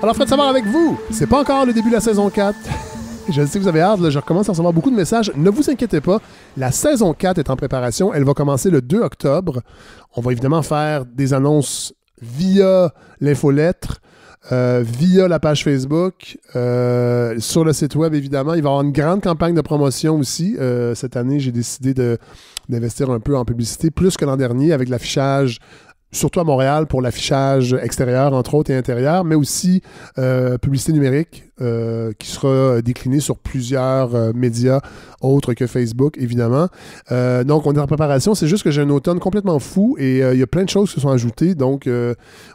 Alors, Fred Savard avec vous. C'est pas encore le début de la saison 4. Je sais que vous avez hâte, là, je recommence à recevoir beaucoup de messages. Ne vous inquiétez pas, la saison 4 est en préparation. Elle va commencer le 2 octobre. On va évidemment faire des annonces via l'infolettre, via la page Facebook, sur le site web, évidemment. Il va y avoir une grande campagne de promotion aussi. Cette année, j'ai décidé d'investir un peu en publicité, plus que l'an dernier, avec l'affichage, surtout à Montréal, pour l'affichage extérieur, entre autres, et intérieur, mais aussi publicité numérique qui sera déclinée sur plusieurs médias autres que Facebook, évidemment. Donc, on est en préparation. C'est juste que j'ai un automne complètement fou et il y a plein de choses qui se sont ajoutées. Donc,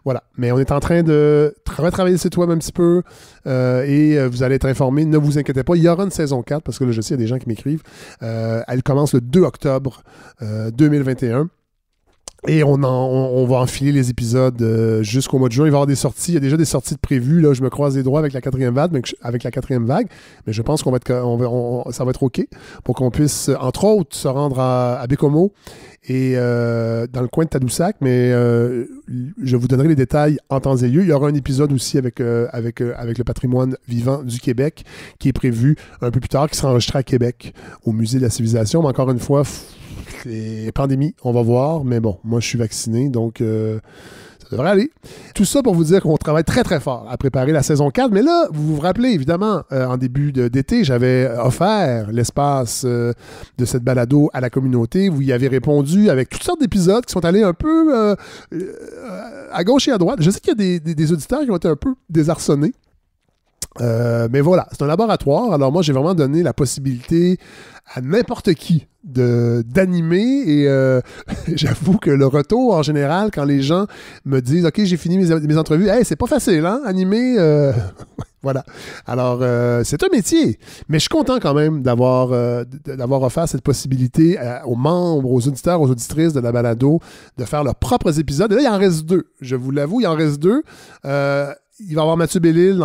voilà. Mais on est en train de retravailler le site web un petit peu et vous allez être informés. Ne vous inquiétez pas. Il y aura une saison 4 parce que là, je sais, il y a des gens qui m'écrivent. Elle commence le 2 octobre 2021. Et on va enfiler les épisodes jusqu'au mois de juin. Il va y avoir des sorties. Il y a déjà des sorties de prévues. Là, je me croise les doigts avec la quatrième vague. Mais je pense ça va être OK pour qu'on puisse, entre autres, se rendre à Bécomo et dans le coin de Tadoussac. Mais je vous donnerai les détails en temps et lieu. Il y aura un épisode aussi avec le patrimoine vivant du Québec qui est prévu un peu plus tard, qui sera enregistré à Québec, au Musée de la Civilisation. Mais encore une fois, c'est pandémie, on va voir, mais bon, moi je suis vacciné, donc ça devrait aller. Tout ça pour vous dire qu'on travaille très très fort à préparer la saison 4, mais là, vous vous rappelez évidemment, en début d'été, j'avais offert l'espace de cette balado à la communauté, vous y avez répondu avec toutes sortes d'épisodes qui sont allés un peu à gauche et à droite. Je sais qu'il y a des auditeurs qui ont été un peu désarçonnés. Mais voilà, c'est un laboratoire. Alors moi, j'ai vraiment donné la possibilité à n'importe qui d'animer et j'avoue que le retour, en général, quand les gens me disent « OK, j'ai fini mes entrevues, hey, c'est pas facile, hein, animer voilà. Alors, c'est un métier, mais je suis content quand même d'avoir offert cette possibilité aux membres, aux auditeurs, aux auditrices de la balado de faire leurs propres épisodes. Et là, il en reste 2. Je vous l'avoue, il en reste 2. Il va y avoir Mathieu Bellil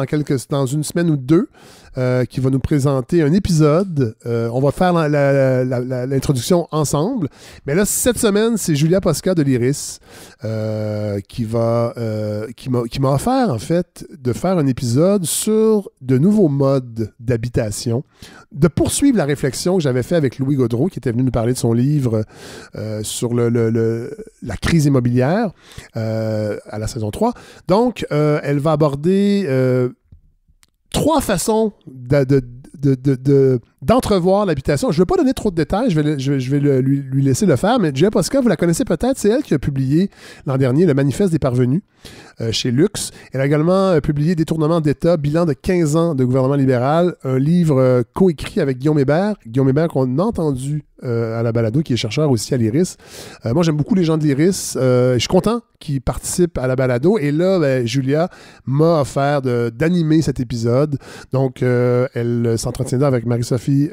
dans une semaine ou 2 qui va nous présenter un épisode. On va faire l'introduction ensemble. Mais là, cette semaine, c'est Julia Posca de l'Iris qui m'a offert, en fait, de faire un épisode sur de nouveaux modes d'habitation, de poursuivre la réflexion que j'avais fait avec Louis Gaudreault, qui était venu nous parler de son livre sur la crise immobilière à la saison 3. Donc, elle va aborder 3 façons d'entrevoir l'habitation. Je ne vais pas donner trop de détails, je vais lui laisser le faire, mais Julia Posca, vous la connaissez peut-être, c'est elle qui a publié l'an dernier le Manifeste des parvenus chez Luxe. Elle a également publié Détournement d'État, bilan de 15 ans de gouvernement libéral, un livre coécrit avec Guillaume Hébert qu'on a entendu à la balado, qui est chercheur aussi à l'Iris. Moi, j'aime beaucoup les gens de l'Iris. Je suis content qu'ils participent à la balado. Et là, Julia m'a offert d'animer cet épisode. Donc, elle s'entretiendra avec Marie-Sophie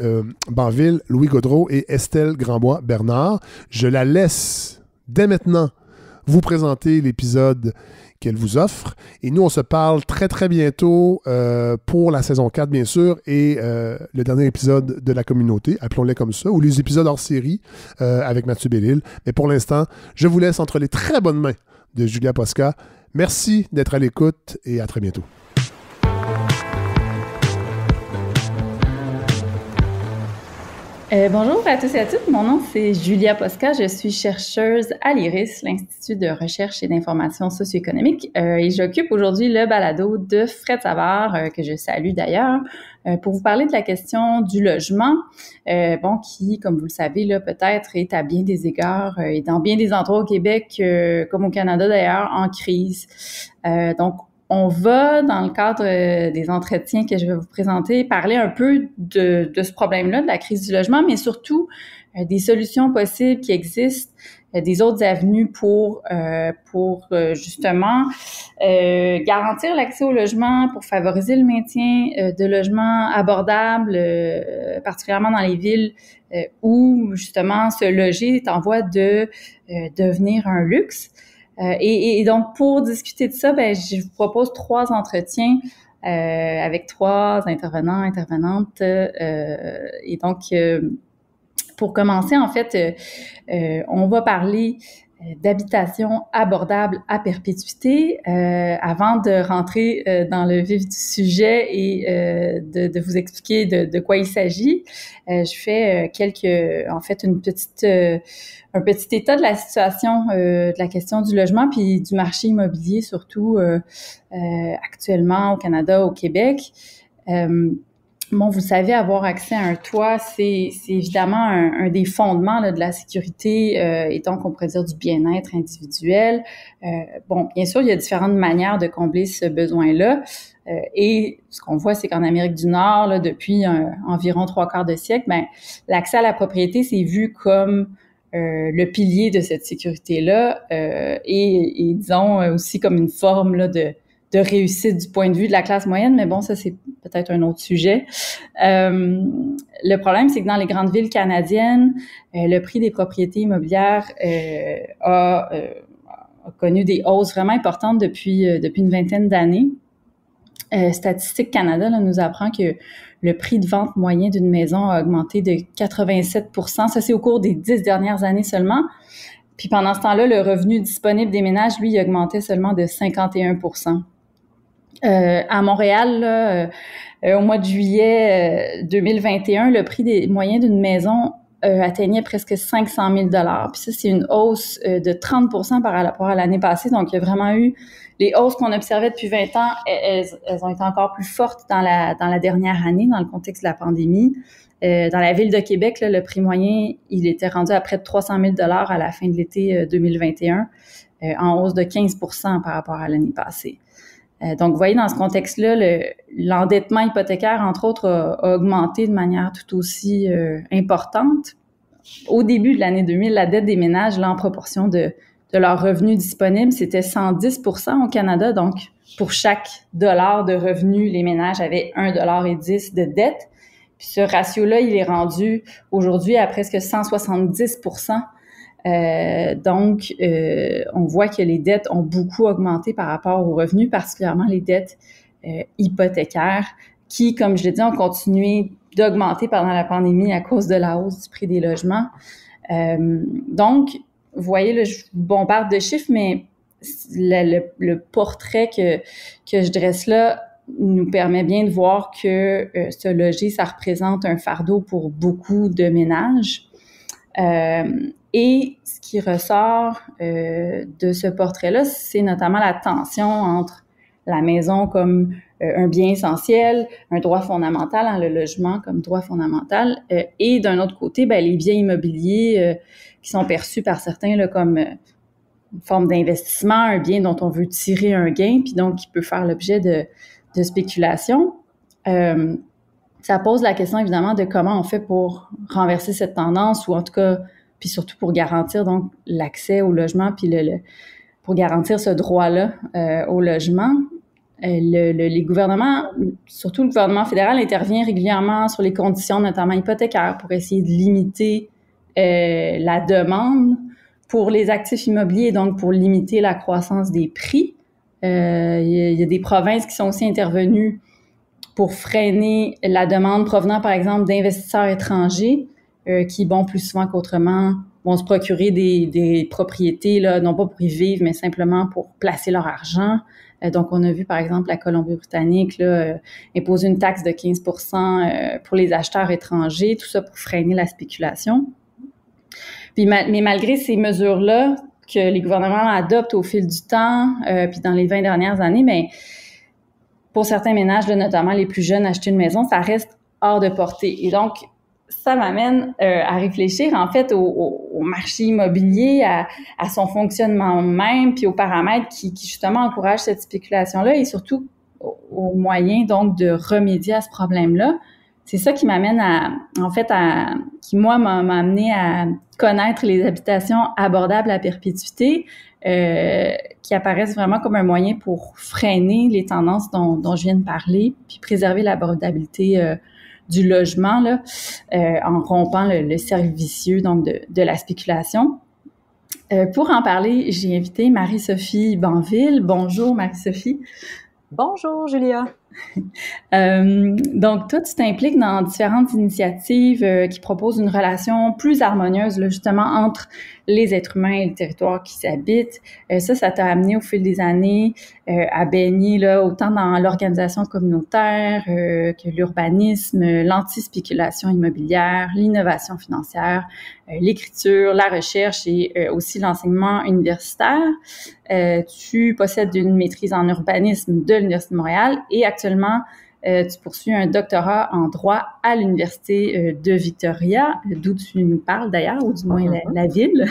Banville, Louis Gaudreault et Estelle Grandbois-Bernard. Je la laisse dès maintenant vous présenter l'épisode qu'elle vous offre. Et nous, on se parle très, très bientôt pour la saison 4, bien sûr, et le dernier épisode de la communauté, appelons-les comme ça, ou les épisodes hors série avec Mathieu Bellil. Mais pour l'instant, je vous laisse entre les très bonnes mains de Julia Posca. Merci d'être à l'écoute et à très bientôt. Bonjour à tous et à toutes. Mon nom, c'est Julia Posca. Je suis chercheuse à l'IRIS, l'Institut de recherche et d'information socio-économique. Et j'occupe aujourd'hui le balado de Fred Savard, que je salue d'ailleurs, pour vous parler de la question du logement, qui, comme vous le savez, là, peut-être est à bien des égards et dans bien des endroits au Québec, comme au Canada d'ailleurs, en crise. Donc, on va, dans le cadre des entretiens que je vais vous présenter, parler un peu de ce problème-là, de la crise du logement, mais surtout des solutions possibles qui existent, des autres avenues pour justement garantir l'accès au logement, pour favoriser le maintien de logements abordables, particulièrement dans les villes où justement se loger est en voie de devenir un luxe. Et donc, pour discuter de ça, je vous propose 3 entretiens avec 3 intervenants, intervenantes. Et donc, pour commencer, en fait, on va parler d'habitation abordable à perpétuité. Avant de rentrer dans le vif du sujet et de vous expliquer de quoi il s'agit, je fais un petit état de la situation de la question du logement puis du marché immobilier, surtout actuellement au Canada, au Québec. Bon, vous savez, avoir accès à un toit, c'est évidemment un des fondements là, de la sécurité et donc, on pourrait dire du bien-être individuel. Bon, bien sûr, il y a différentes manières de combler ce besoin-là. Et ce qu'on voit, c'est qu'en Amérique du Nord, là, depuis environ 3/4 de siècle, ben, l'accès à la propriété, c'est vu comme le pilier de cette sécurité-là et disons aussi comme une forme là, de réussite du point de vue de la classe moyenne, mais bon, ça, c'est peut-être un autre sujet. Le problème, c'est que dans les grandes villes canadiennes, le prix des propriétés immobilières a connu des hausses vraiment importantes depuis une vingtaine d'années. Statistique Canada là, nous apprend que le prix de vente moyen d'une maison a augmenté de 87%. Ça, c'est au cours des 10 dernières années seulement. Puis pendant ce temps-là, le revenu disponible des ménages, lui, il augmentait seulement de 51%. À Montréal, là, au mois de juillet 2021, le prix moyen d'une maison atteignait presque 500 000 $. Puis ça, c'est une hausse de 30% par rapport à l'année passée. Donc, il y a vraiment eu les hausses qu'on observait depuis 20 ans, elles ont été encore plus fortes dans la dernière année, dans le contexte de la pandémie. Dans la ville de Québec, là, le prix moyen, il était rendu à près de 300 000 $ à la fin de l'été 2021, en hausse de 15% par rapport à l'année passée. Donc, vous voyez, dans ce contexte-là, l'endettement hypothécaire, entre autres, a augmenté de manière tout aussi importante. Au début de l'année 2000, la dette des ménages, là, en proportion de leurs revenus disponibles, c'était 110% au Canada. Donc, pour chaque dollar de revenus, les ménages avaient 1,10 $ de dette. Puis ce ratio-là, il est rendu aujourd'hui à presque 170%. Donc, on voit que les dettes ont beaucoup augmenté par rapport aux revenus, particulièrement les dettes hypothécaires, qui, comme je l'ai dit, ont continué d'augmenter pendant la pandémie à cause de la hausse du prix des logements. Donc, vous voyez, là, je vous bombarde de chiffres, mais le portrait que je dresse là nous permet bien de voir que se loger, ça représente un fardeau pour beaucoup de ménages. Et ce qui ressort de ce portrait-là, c'est notamment la tension entre la maison comme un bien essentiel, un droit fondamental, hein, le logement comme droit fondamental, et d'un autre côté, ben, les biens immobiliers qui sont perçus par certains là, comme une forme d'investissement, un bien dont on veut tirer un gain, puis donc qui peut faire l'objet de spéculation. Ça pose la question, évidemment, de comment on fait pour renverser cette tendance, ou en tout cas, puis surtout pour garantir donc l'accès au logement, puis pour garantir ce droit-là au logement. Les gouvernements, surtout le gouvernement fédéral, intervient régulièrement sur les conditions, notamment hypothécaires, pour essayer de limiter la demande pour les actifs immobiliers, donc pour limiter la croissance des prix. Il y a des provinces qui sont aussi intervenues pour freiner la demande provenant, par exemple, d'investisseurs étrangers qui, bon, plus souvent qu'autrement, vont se procurer des propriétés, là, non pas pour y vivre, mais simplement pour placer leur argent. Donc, on a vu, par exemple, la Colombie-Britannique là, imposer une taxe de 15% pour les acheteurs étrangers, tout ça pour freiner la spéculation. Puis, mais malgré ces mesures-là que les gouvernements adoptent au fil du temps, puis dans les 20 dernières années, mais pour certains ménages, là, notamment les plus jeunes, acheter une maison, ça reste hors de portée. Et donc, ça m'amène à réfléchir, en fait, au marché immobilier, à son fonctionnement même, puis aux paramètres qui justement encouragent cette spéculation-là et surtout aux moyens, donc, de remédier à ce problème-là. C'est ça qui m'amène qui, moi, m'a amené à connaître les habitations abordables à perpétuité, qui apparaissent vraiment comme un moyen pour freiner les tendances dont je viens de parler, puis préserver l'abordabilité du logement, là, en rompant le cercle vicieux donc de la spéculation. Pour en parler, j'ai invité Marie-Sophie Banville. Bonjour, Marie-Sophie. Bonjour, Julia. Donc, toi, tu t'impliques dans différentes initiatives qui proposent une relation plus harmonieuse, là, justement, entre les êtres humains et le territoire qui s'habitent. Ça t'a amené au fil des années à baigner là, autant dans l'organisation communautaire que l'urbanisme, l'antispéculation immobilière, l'innovation financière, l'écriture, la recherche et aussi l'enseignement universitaire. Tu possèdes une maîtrise en urbanisme de l'Université de Montréal et actuellement, tu poursuis un doctorat en droit à l'Université de Victoria, d'où tu nous parles d'ailleurs, ou du moins la ville.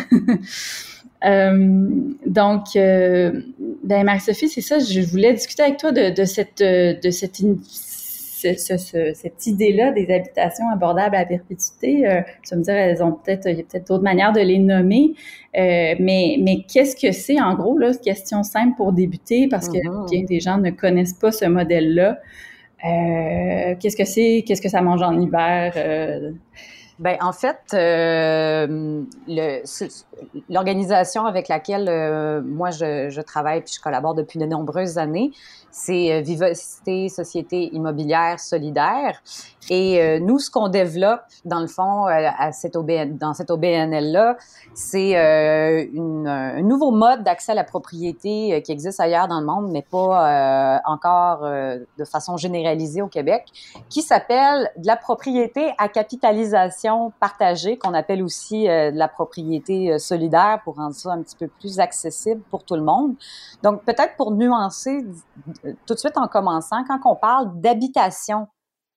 Marie-Sophie, c'est ça, je voulais discuter avec toi de cette idée-là des habitations abordables à perpétuité. Tu vas me dire, il y a peut-être d'autres manières de les nommer, mais qu'est-ce que c'est en gros, là, question simple pour débuter, parce que bien des gens ne connaissent pas ce modèle-là. Qu'est-ce que c'est? Qu'est-ce que ça mange en hiver? Ben, en fait, l'organisation avec laquelle moi je travaille puis je collabore depuis de nombreuses années, c'est Vivacité Société Immobilière Solidaire. Et nous, ce qu'on développe, dans le fond, dans cette OBNL-là, c'est un nouveau mode d'accès à la propriété qui existe ailleurs dans le monde, mais pas encore de façon généralisée au Québec, qui s'appelle de la propriété à capitalisation partagée, qu'on appelle aussi de la propriété solidaire, pour rendre ça un petit peu plus accessible pour tout le monde. Donc, peut-être pour nuancer tout de suite en commençant, quand on parle d'habitation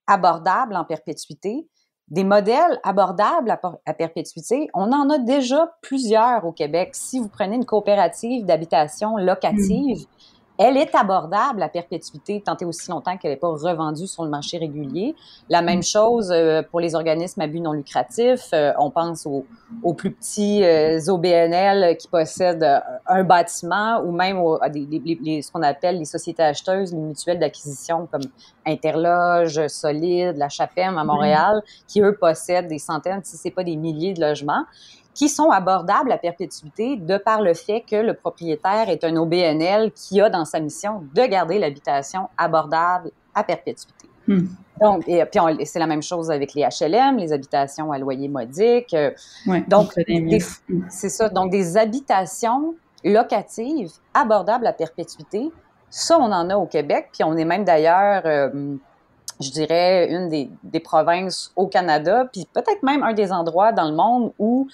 abordable en perpétuité, des modèles abordables à perpétuité, on en a déjà plusieurs au Québec. Si vous prenez une coopérative d'habitation locative, elle est abordable à perpétuité, tant et aussi longtemps qu'elle n'est pas revendue sur le marché régulier. La même chose pour les organismes à but non lucratif. On pense aux plus petits OBNL qui possèdent un bâtiment ou même ce qu'on appelle les sociétés acheteuses, les mutuelles d'acquisition comme Interloge, Solide, la Chapem à Montréal, qui eux possèdent des centaines, si c'est pas des milliers de logements, qui sont abordables à perpétuité de par le fait que le propriétaire est un OBNL qui a dans sa mission de garder l'habitation abordable à perpétuité. Donc, c'est la même chose avec les HLM, les habitations à loyer modique. Donc, c'est ça. Donc, des habitations locatives abordables à perpétuité, ça, on en a au Québec. Puis on est même d'ailleurs, je dirais, une des provinces au Canada, puis peut-être même un des endroits dans le monde où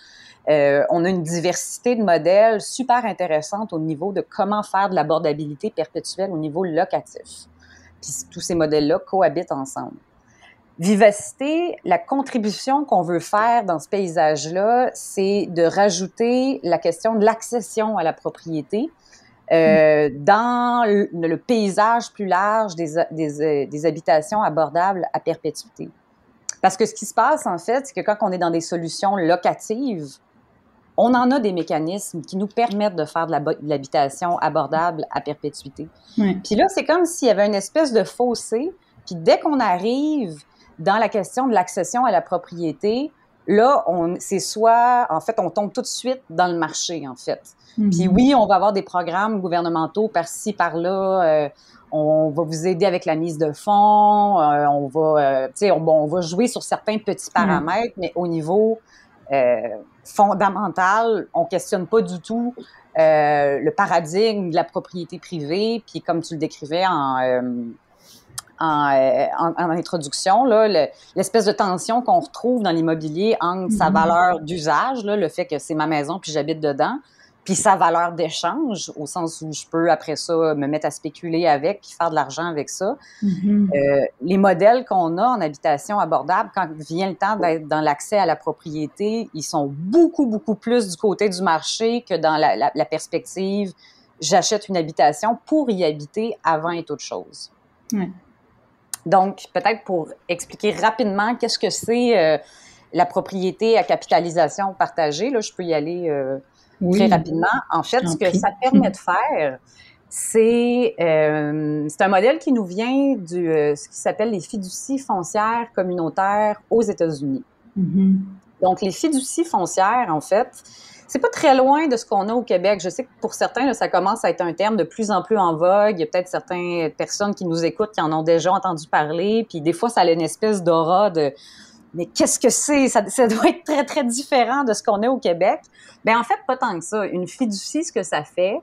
on a une diversité de modèles super intéressante au niveau de comment faire de l'abordabilité perpétuelle au niveau locatif. Puis tous ces modèles-là cohabitent ensemble. Vivacité, la contribution qu'on veut faire dans ce paysage-là, c'est de rajouter la question de l'accession à la propriété dans le paysage plus large des habitations abordables à perpétuité. Parce que ce qui se passe, en fait, c'est que quand on est dans des solutions locatives, on en a des mécanismes qui nous permettent de faire de l'habitation abordable à perpétuité. Puis là, c'est comme s'il y avait une espèce de fossé, puis dès qu'on arrive dans la question de l'accession à la propriété, là, on tombe tout de suite dans le marché, en fait. Puis oui, on va avoir des programmes gouvernementaux par-ci, par-là, on va vous aider avec la mise de fonds, on va jouer sur certains petits paramètres, mais au niveau fondamental, on questionne pas du tout le paradigme de la propriété privée, puis comme tu le décrivais en introduction, là, l'espèce de tension qu'on retrouve dans l'immobilier entre sa valeur d'usage, là, le fait que c'est ma maison puis j'habite dedans, puis sa valeur d'échange, au sens où je peux, après ça, me mettre à spéculer avec puis faire de l'argent avec ça. Les modèles qu'on a en habitation abordable, quand vient le temps d'être dans l'accès à la propriété, ils sont beaucoup, beaucoup plus du côté du marché que dans la perspective « j'achète une habitation pour y habiter avant et toute chose ». Donc, peut-être pour expliquer rapidement qu'est-ce que c'est la propriété à capitalisation partagée, là, je peux y aller très rapidement. En fait, ce que ça permet de faire, c'est un modèle qui nous vient ce qui s'appelle les fiducies foncières communautaires aux États-Unis. Donc, les fiducies foncières, en fait, c'est pas très loin de ce qu'on a au Québec. Je sais que pour certains, là, ça commence à être un terme de plus en plus en vogue. Il y a peut-être certaines personnes qui nous écoutent qui en ont déjà entendu parler. Puis des fois, ça a une espèce d'aura de mais qu'est-ce que c'est? Ça doit être très, très différent de ce qu'on a au Québec. Bien, en fait, pas tant que ça. Une fiducie, ce que ça fait,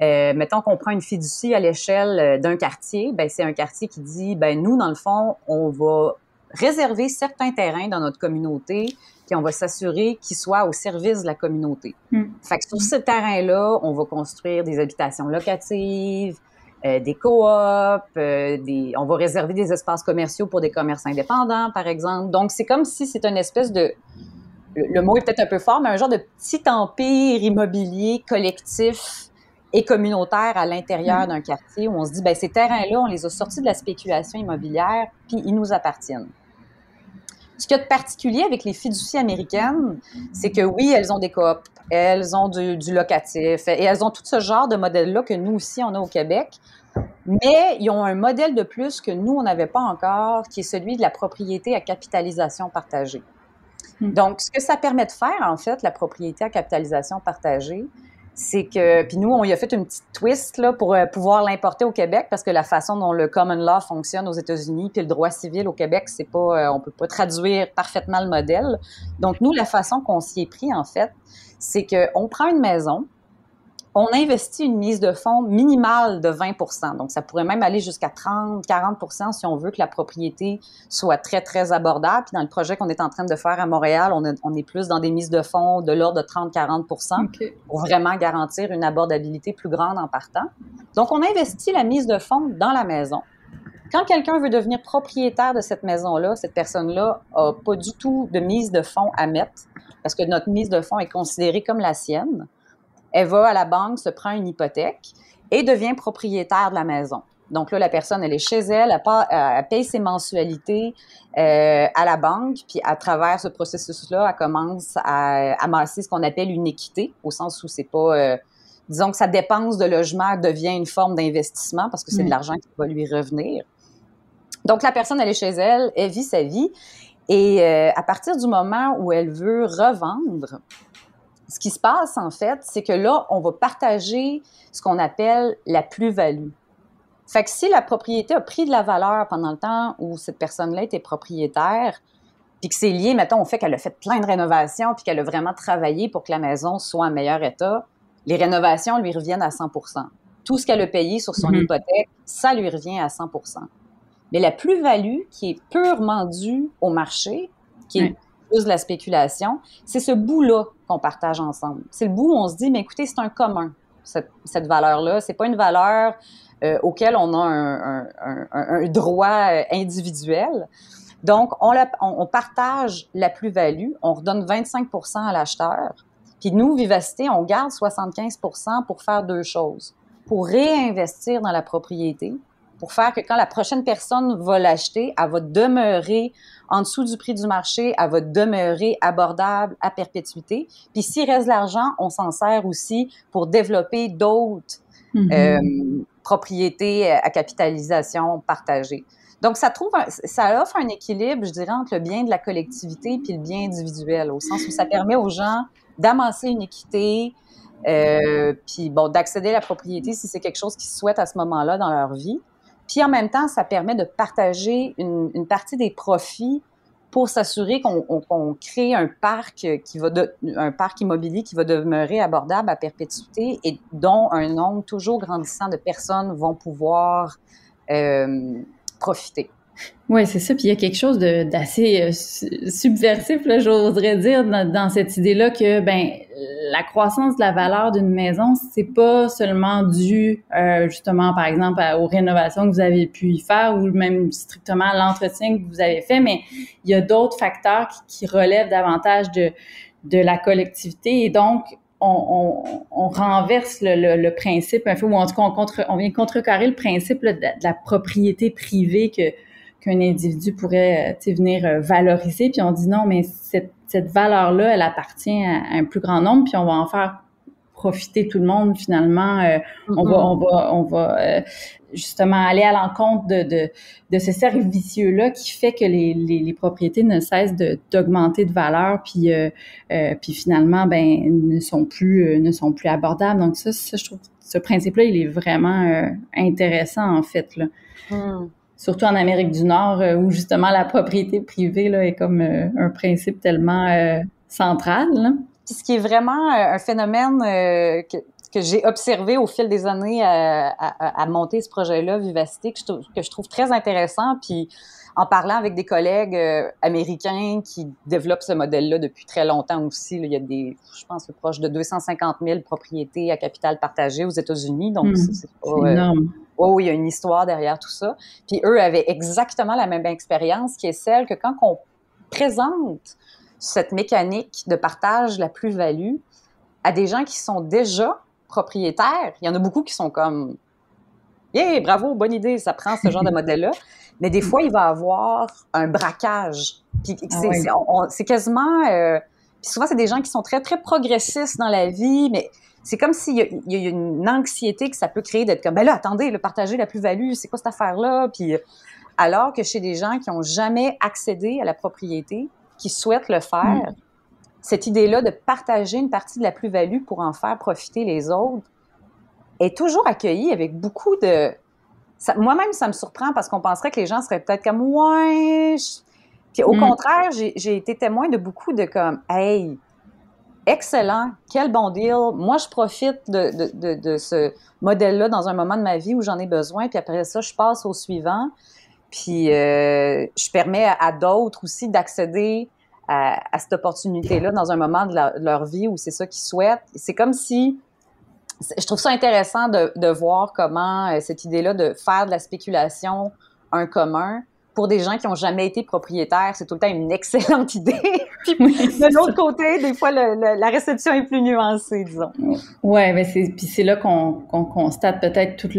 mettons qu'on prend une fiducie à l'échelle d'un quartier, ben c'est un quartier qui dit, ben nous, dans le fond, on va réserver certains terrains dans notre communauté, puis on va s'assurer qu'ils soient au service de la communauté. Fait que sur ce terrain-là, on va construire des habitations locatives, des coops, on va réserver des espaces commerciaux pour des commerces indépendants, par exemple. Donc, c'est comme si c'est une espèce de, le mot est peut-être un peu fort, mais un genre de petit empire immobilier collectif et communautaire à l'intérieur d'un quartier où on se dit, ben ces terrains-là, on les a sortis de la spéculation immobilière, puis ils nous appartiennent. Ce qu'il y a de particulier avec les fiducies américaines, c'est que oui, elles ont des coops, elles ont du locatif, et elles ont tout ce genre de modèle-là que nous aussi, on a au Québec, mais ils ont un modèle de plus que nous, on n'avait pas encore, qui est celui de la propriété à capitalisation partagée. Donc, ce que ça permet de faire, en fait, la propriété à capitalisation partagée, c'est que, puis nous, on y a fait une petite twist là, pour pouvoir l'importer au Québec, parce que la façon dont le common law fonctionne aux États-Unis, puis le droit civil au Québec, c'est pas, on peut pas traduire parfaitement le modèle. Donc, nous, la façon qu'on s'y est pris, en fait, c'est qu'on prend une maison, on investit une mise de fonds minimale de 20 %. Donc, ça pourrait même aller jusqu'à 30-40 % si on veut que la propriété soit très, très abordable. Puis dans le projet qu'on est en train de faire à Montréal, on est plus dans des mises de fonds de l'ordre de 30-40 % pour vraiment garantir une abordabilité plus grande en partant. Donc, on investit la mise de fonds dans la maison. Quand quelqu'un veut devenir propriétaire de cette maison-là, cette personne-là n'a pas du tout de mise de fonds à mettre parce que notre mise de fonds est considérée comme la sienne. Elle va à la banque, se prend une hypothèque et devient propriétaire de la maison. Donc là, la personne, elle est chez elle, elle paye ses mensualités à la banque, puis à travers ce processus-là, elle commence à amasser ce qu'on appelle une équité, au sens où c'est pas... disons que sa dépense de logement devient une forme d'investissement parce que c'est de l'argent qui va lui revenir. Donc, la personne, elle est chez elle, elle vit sa vie, et à partir du moment où elle veut revendre... Ce qui se passe, en fait, c'est que là, on va partager ce qu'on appelle la plus-value. Fait que si la propriété a pris de la valeur pendant le temps où cette personne-là était propriétaire, puis que c'est lié, mettons, au fait qu'elle a fait plein de rénovations puis qu'elle a vraiment travaillé pour que la maison soit en meilleur état, les rénovations lui reviennent à 100 %. Tout ce qu'elle a payé sur son hypothèque, ça lui revient à 100 %. Mais la plus-value qui est purement due au marché, qui est plus de la spéculation, c'est ce bout-là qu'on partage ensemble. C'est le bout où on se dit, mais écoutez, c'est un commun, cette valeur-là. C'est pas une valeur auquel on a un droit individuel. Donc, on partage la plus-value, on redonne 25 % à l'acheteur, puis nous, Vivacité, on garde 75 % pour faire deux choses. Pour réinvestir dans la propriété, pour faire que quand la prochaine personne va l'acheter, elle va demeurer en dessous du prix du marché, elle va demeurer abordable à perpétuité. Puis s'il reste de l'argent, on s'en sert aussi pour développer d'autres propriétés à capitalisation partagée. Donc, ça offre un équilibre, je dirais, entre le bien de la collectivité puis le bien individuel, au sens où ça permet aux gens d'amasser une équité, puis bon, d'accéder à la propriété si c'est quelque chose qu'ils souhaitent à ce moment-là dans leur vie. Puis en même temps, ça permet de partager une partie des profits pour s'assurer qu'on crée un parc immobilier qui va demeurer abordable à perpétuité et dont un nombre toujours grandissant de personnes vont pouvoir profiter. Oui, c'est ça. Puis il y a quelque chose d'assez subversif, là, j'oserais dire, dans cette idée-là que la croissance de la valeur d'une maison, c'est pas seulement dû justement, par exemple, aux rénovations que vous avez pu y faire ou même strictement à l'entretien que vous avez fait, mais il y a d'autres facteurs qui relèvent davantage de la collectivité et donc on renverse le principe un peu, ou en tout cas on vient contrecarrer le principe là, de la propriété privée qu'un individu pourrait venir valoriser, puis on dit non, mais cette valeur-là, elle appartient à un plus grand nombre, puis on va en faire profiter tout le monde finalement. On va justement aller à l'encontre de ce cercle vicieux-là qui fait que les propriétés ne cessent d'augmenter de valeur, puis finalement, ne sont plus abordables. Donc ça, je trouve ce principe-là, il est vraiment intéressant en fait, là. Surtout en Amérique du Nord, où justement la propriété privée là, est comme un principe tellement central, là. Puis ce qui est vraiment un phénomène que j'ai observé au fil des années à monter ce projet-là, Vivacité, que je trouve très intéressant. Puis en parlant avec des collègues américains qui développent ce modèle-là depuis très longtemps aussi, là, il y a je pense, proche de 250 000 propriétés à capital partagé aux États-Unis. Donc, c'est énorme. Oui, il y a une histoire derrière tout ça. Puis eux avaient exactement la même expérience, qui est celle que quand on présente cette mécanique de partage de la plus-value à des gens qui sont déjà propriétaires, il y en a beaucoup qui sont comme « Yeah, bravo, bonne idée, ça prend ce genre de modèle-là ». Mais des fois, il va y avoir un braquage. Puis c'est quasiment... puis souvent, c'est des gens qui sont très, très progressistes dans la vie, mais c'est comme s'il y a une anxiété que ça peut créer d'être comme « Ben là, attendez, partager la plus-value, c'est quoi cette affaire-là? » Puis alors que chez des gens qui n'ont jamais accédé à la propriété, qui souhaitent le faire, cette idée-là de partager une partie de la plus-value pour en faire profiter les autres est toujours accueillie avec beaucoup de... Moi-même, ça me surprend parce qu'on penserait que les gens seraient peut-être comme « Ouais... » Puis au contraire, j'ai été témoin de beaucoup de comme « Hey, excellent, quel bon deal, moi je profite de ce modèle-là dans un moment de ma vie où j'en ai besoin, puis après ça, je passe au suivant. » Puis je permets à d'autres aussi d'accéder à cette opportunité-là dans un moment de leur vie où c'est ça qu'ils souhaitent. C'est comme si... Je trouve ça intéressant de voir comment cette idée-là de faire de la spéculation un commun pour des gens qui n'ont jamais été propriétaires, c'est tout le temps une excellente idée. Puis de l'autre côté, des fois, la réception est plus nuancée, disons. Ouais, mais c'est là qu'on constate peut-être tout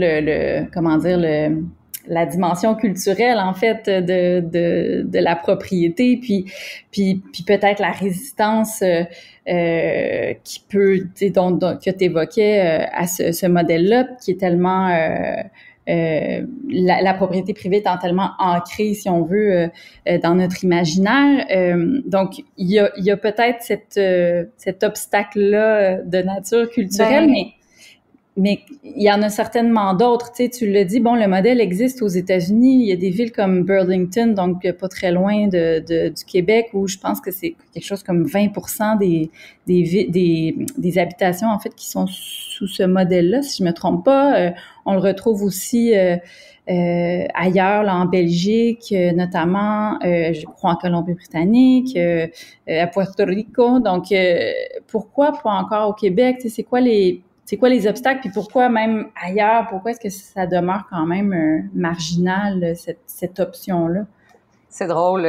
la dimension culturelle en fait de la propriété, puis peut-être la résistance qui peut, que tu évoquais à ce modèle-là, qui est tellement la propriété privée étant tellement ancrée, si on veut, dans notre imaginaire. Donc, il y a peut-être cet obstacle-là de nature culturelle, mais il y en a certainement d'autres. Tu sais, tu l'as dit, bon, le modèle existe aux États-Unis. Il y a des villes comme Burlington, donc pas très loin du Québec, où je pense que c'est quelque chose comme 20% des habitations, en fait, qui sont sous ce modèle-là, si je me trompe pas. On le retrouve aussi ailleurs, là, en Belgique, notamment, je crois en Colombie-Britannique, à Puerto Rico. Donc, pourquoi pas encore au Québec? Tu sais, c'est quoi les obstacles, puis pourquoi même ailleurs, pourquoi est-ce que ça demeure quand même marginal, cette option-là? C'est drôle.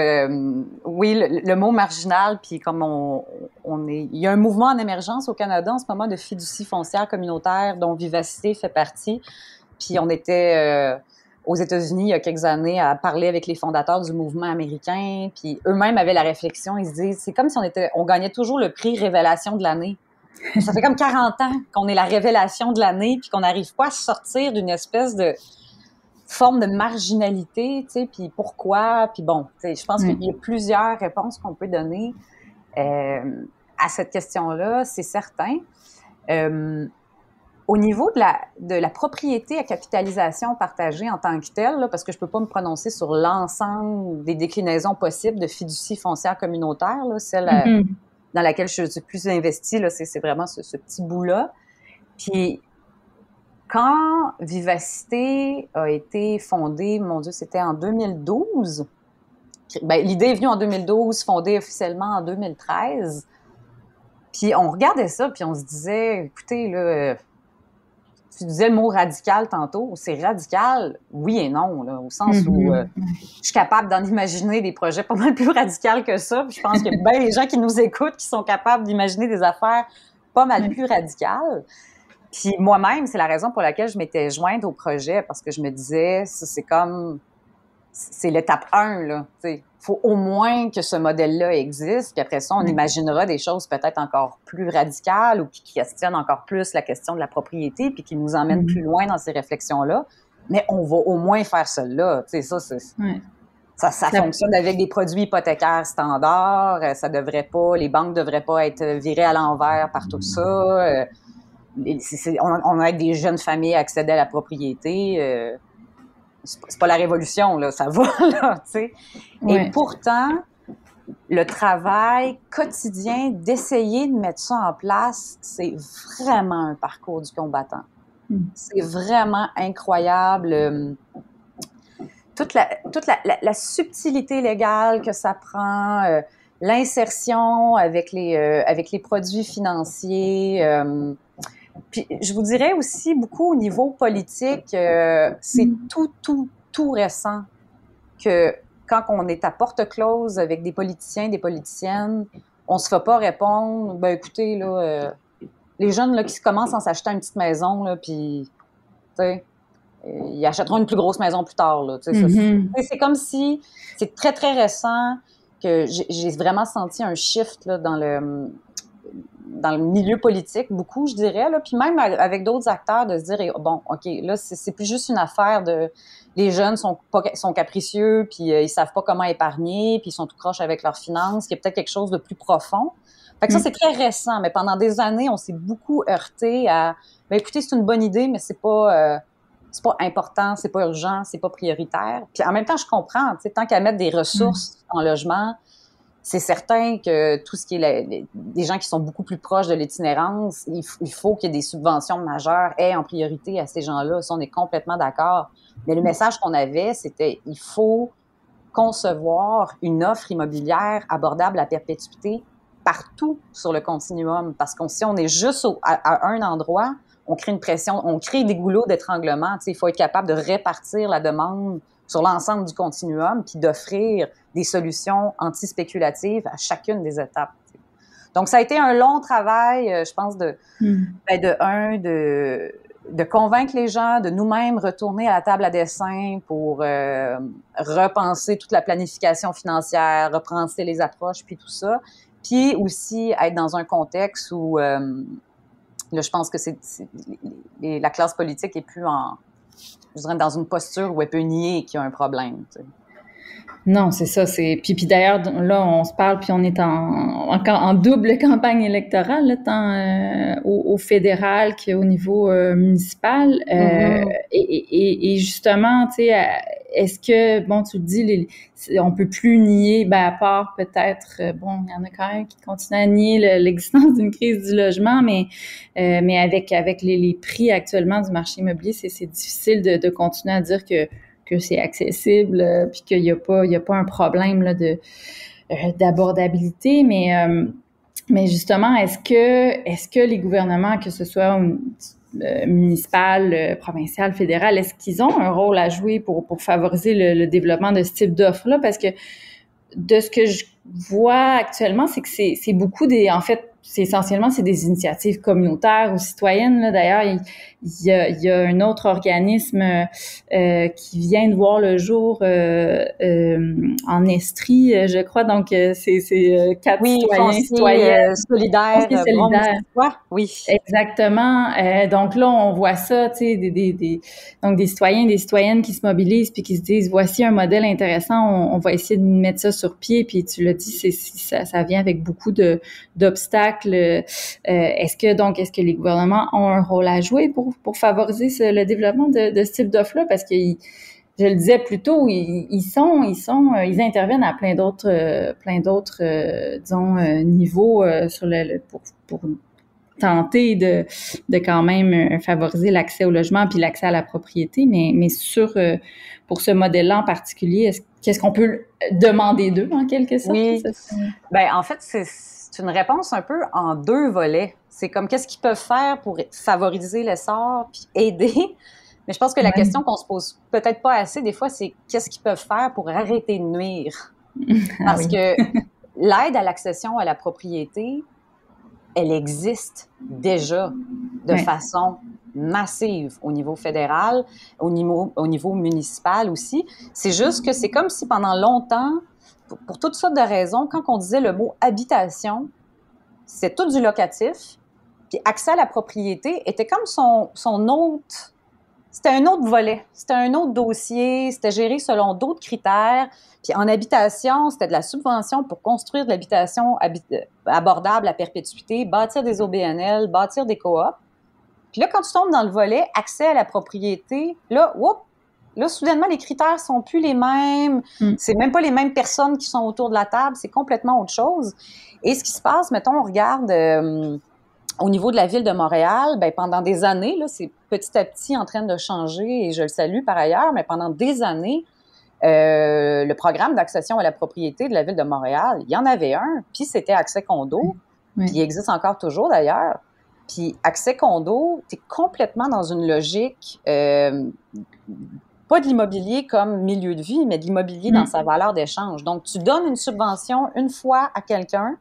Oui, le mot marginal, puis comme il y a un mouvement en émergence au Canada en ce moment de fiducie foncière communautaire dont Vivacité fait partie. Puis on était aux États-Unis il y a quelques années à parler avec les fondateurs du mouvement américain, puis eux-mêmes avaient la réflexion, ils se disent, c'est comme si on gagnait toujours le prix révélation de l'année. Ça fait comme 40 ans qu'on est la révélation de l'année, puis qu'on n'arrive pas à sortir d'une espèce de forme de marginalité, tu sais, puis pourquoi, puis bon, tu sais, je pense qu'il y a plusieurs réponses qu'on peut donner à cette question-là, c'est certain. Au niveau de la propriété à capitalisation partagée en tant que telle, là, parce que je peux pas me prononcer sur l'ensemble des déclinaisons possibles de fiducie foncière communautaire, là, celle dans laquelle je suis plus investie, là, c'est vraiment ce petit bout-là. Puis, quand Vivacité a été fondée, mon Dieu, c'était en 2012. Ben, l'idée est venue en 2012, fondée officiellement en 2013. Puis, on regardait ça, puis on se disait, écoutez, là, tu disais le mot radical tantôt, c'est radical, oui et non, là, au sens où je suis capable d'en imaginer des projets pas mal plus radicaux que ça. Puis je pense qu'il y a bien les gens qui nous écoutent qui sont capables d'imaginer des affaires pas mal plus radicales. Puis moi-même, c'est la raison pour laquelle je m'étais jointe au projet, parce que je me disais, c'est comme c'est l'étape 1, là. Il faut au moins que ce modèle-là existe, puis après ça, on imaginera des choses peut-être encore plus radicales ou qui questionnent encore plus la question de la propriété, puis qui nous emmènent plus loin dans ces réflexions-là. Mais on va au moins faire cela. Tu sais, ça fonctionne avec des produits hypothécaires standards. Ça devrait pas, les banques devraient pas être virées à l'envers par tout ça. On aide des jeunes familles à accéder à la propriété. C'est pas la révolution, là, ça va, là, tu sais. Et pourtant, le travail quotidien d'essayer de mettre ça en place, c'est vraiment un parcours du combattant. C'est vraiment incroyable. Toute la subtilité légale que ça prend, l'insertion avec les produits financiers. Puis je vous dirais aussi beaucoup au niveau politique, c'est tout récent que quand on est à porte close avec des politiciens, des politiciennes, on se fait pas répondre, ben écoutez, là, les jeunes là, qui commencent à s'acheter une petite maison, là, puis, tu sais, ils achèteront une plus grosse maison plus tard, là. C'est comme si, c'est très, très récent que j'ai vraiment senti un shift là, dans le milieu politique, beaucoup, je dirais, là, puis même avec d'autres acteurs, de se dire, bon, OK, là, c'est plus juste une affaire de... Les jeunes sont capricieux, puis ils savent pas comment épargner, puis ils sont tout croches avec leurs finances, qu'il y a peut-être quelque chose de plus profond. Fait que ça, c'est très récent, mais pendant des années, on s'est beaucoup heurté à... Ben, écoutez, c'est une bonne idée, mais c'est pas important, c'est pas urgent, c'est pas prioritaire. Puis en même temps, je comprends, tu sais, tant qu'à mettre des ressources en logement, c'est certain que tout ce qui est des gens qui sont beaucoup plus proches de l'itinérance, il faut qu'il y ait des subventions majeures aient en priorité à ces gens-là. Ça, on est complètement d'accord. Mais le message qu'on avait, c'était il faut concevoir une offre immobilière abordable à perpétuité partout sur le continuum. Parce que si on est juste à un endroit, on crée une pression, on crée des goulots d'étranglement. Tu sais, il faut être capable de répartir la demande sur l'ensemble du continuum, puis d'offrir des solutions anti-spéculatives à chacune des étapes. Donc, ça a été un long travail, je pense, de convaincre les gens, de nous-mêmes retourner à la table à dessin pour repenser toute la planification financière, repenser les approches, puis tout ça. Puis aussi être dans un contexte où, là, je pense que la classe politique est plus je dirais, dans une posture où elle peut nier qu'il y a un problème. Tu sais. Non, c'est ça. Puis d'ailleurs, là, on se parle, puis on est encore en double campagne électorale, là, tant au fédéral qu'au niveau municipal. Et justement, tu sais, est-ce que, bon, tu le dis, on peut plus nier, ben à part peut-être, bon, il y en a quand même qui continuent à nier l'existence d'une crise du logement, mais avec les prix actuellement du marché immobilier, c'est difficile de continuer à dire que c'est accessible, puis qu'il y a pas un problème là d'abordabilité, mais justement, est-ce que les gouvernements, que ce soit municipal, provincial, fédéral, est-ce qu'ils ont un rôle à jouer pour favoriser le développement de ce type d'offre-là? Parce que de ce que je vois actuellement, c'est que c'est beaucoup en fait, c'est essentiellement des initiatives communautaires ou citoyennes. Là. D'ailleurs, il y a un autre organisme qui vient de voir le jour en Estrie, je crois. Donc, c'est 4 citoyens solidaires. Oui. Exactement. Donc là, on voit ça, tu sais, donc des citoyens, des citoyennes qui se mobilisent puis qui se disent, voici un modèle intéressant, on va essayer de mettre ça sur pied. Puis tu l'as dit, ça vient avec beaucoup d'obstacles. Est-ce que les gouvernements ont un rôle à jouer pour favoriser le développement de ce type d'offre-là? Parce que je le disais plus tôt, ils interviennent à plein d'autres disons pour tenter de quand même favoriser l'accès au logement puis l'accès à la propriété, mais pour ce modèle-là en particulier, qu'est-ce qu'on peut demander d'eux en quelque sorte? Oui. Ben en fait, c'est une réponse un peu en deux volets. C'est comme qu'est-ce qu'ils peuvent faire pour favoriser l'essor puis aider. Mais je pense que la question qu'on se pose peut-être pas assez des fois, c'est qu'est-ce qu'ils peuvent faire pour arrêter de nuire. Parce que l'aide à l'accession à la propriété, elle existe déjà de façon massive au niveau fédéral, au niveau municipal aussi. C'est juste que c'est comme si pendant longtemps, pour toutes sortes de raisons, quand on disait le mot habitation, c'est tout du locatif, puis accès à la propriété était comme son autre... C'était un autre volet, c'était un autre dossier, c'était géré selon d'autres critères. Puis en habitation, c'était de la subvention pour construire de l'habitation abordable à perpétuité, bâtir des OBNL, bâtir des coops. Puis là, quand tu tombes dans le volet accès à la propriété, là, soudainement, les critères sont plus les mêmes. C'est même pas les mêmes personnes qui sont autour de la table, c'est complètement autre chose. Et ce qui se passe, mettons, on regarde... au niveau de la Ville de Montréal, ben pendant des années, là, c'est petit à petit en train de changer et je le salue par ailleurs, mais pendant des années, le programme d'accession à la propriété de la Ville de Montréal, il y en avait un, puis c'était Accès Condo, puis il existe encore toujours d'ailleurs. Puis Accès Condo, tu es complètement dans une logique, pas de l'immobilier comme milieu de vie, mais de l'immobilier dans sa valeur d'échange. Donc, tu donnes une subvention une fois à quelqu'un,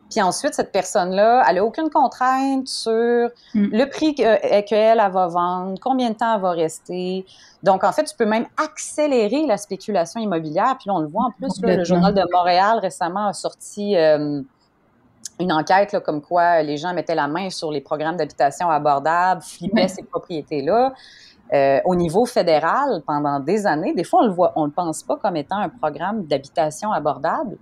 puis ensuite, cette personne-là, elle n'a aucune contrainte sur le prix qu'elle va vendre, combien de temps elle va rester. Donc, en fait, tu peux même accélérer la spéculation immobilière. Puis là, on le voit en plus, là, le Journal de Montréal récemment a sorti une enquête là, comme quoi les gens mettaient la main sur les programmes d'habitation abordables, flippaient ces propriétés-là. Au niveau fédéral, pendant des années, des fois, on le pense pas comme étant un programme d'habitation abordable.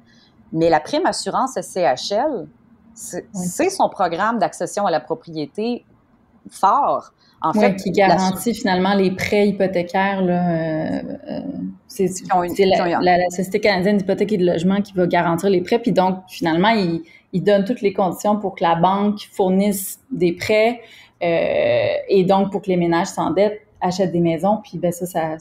Mais la prime assurance SCHL, c'est son programme d'accession à la propriété fort. En fait, qui garantit finalement les prêts hypothécaires. Là, c'est la Société canadienne d'hypothèque et de logement qui va garantir les prêts. Puis donc, finalement, il donne toutes les conditions pour que la banque fournisse des prêts et donc pour que les ménages s'endettent, achètent des maisons, puis ben ça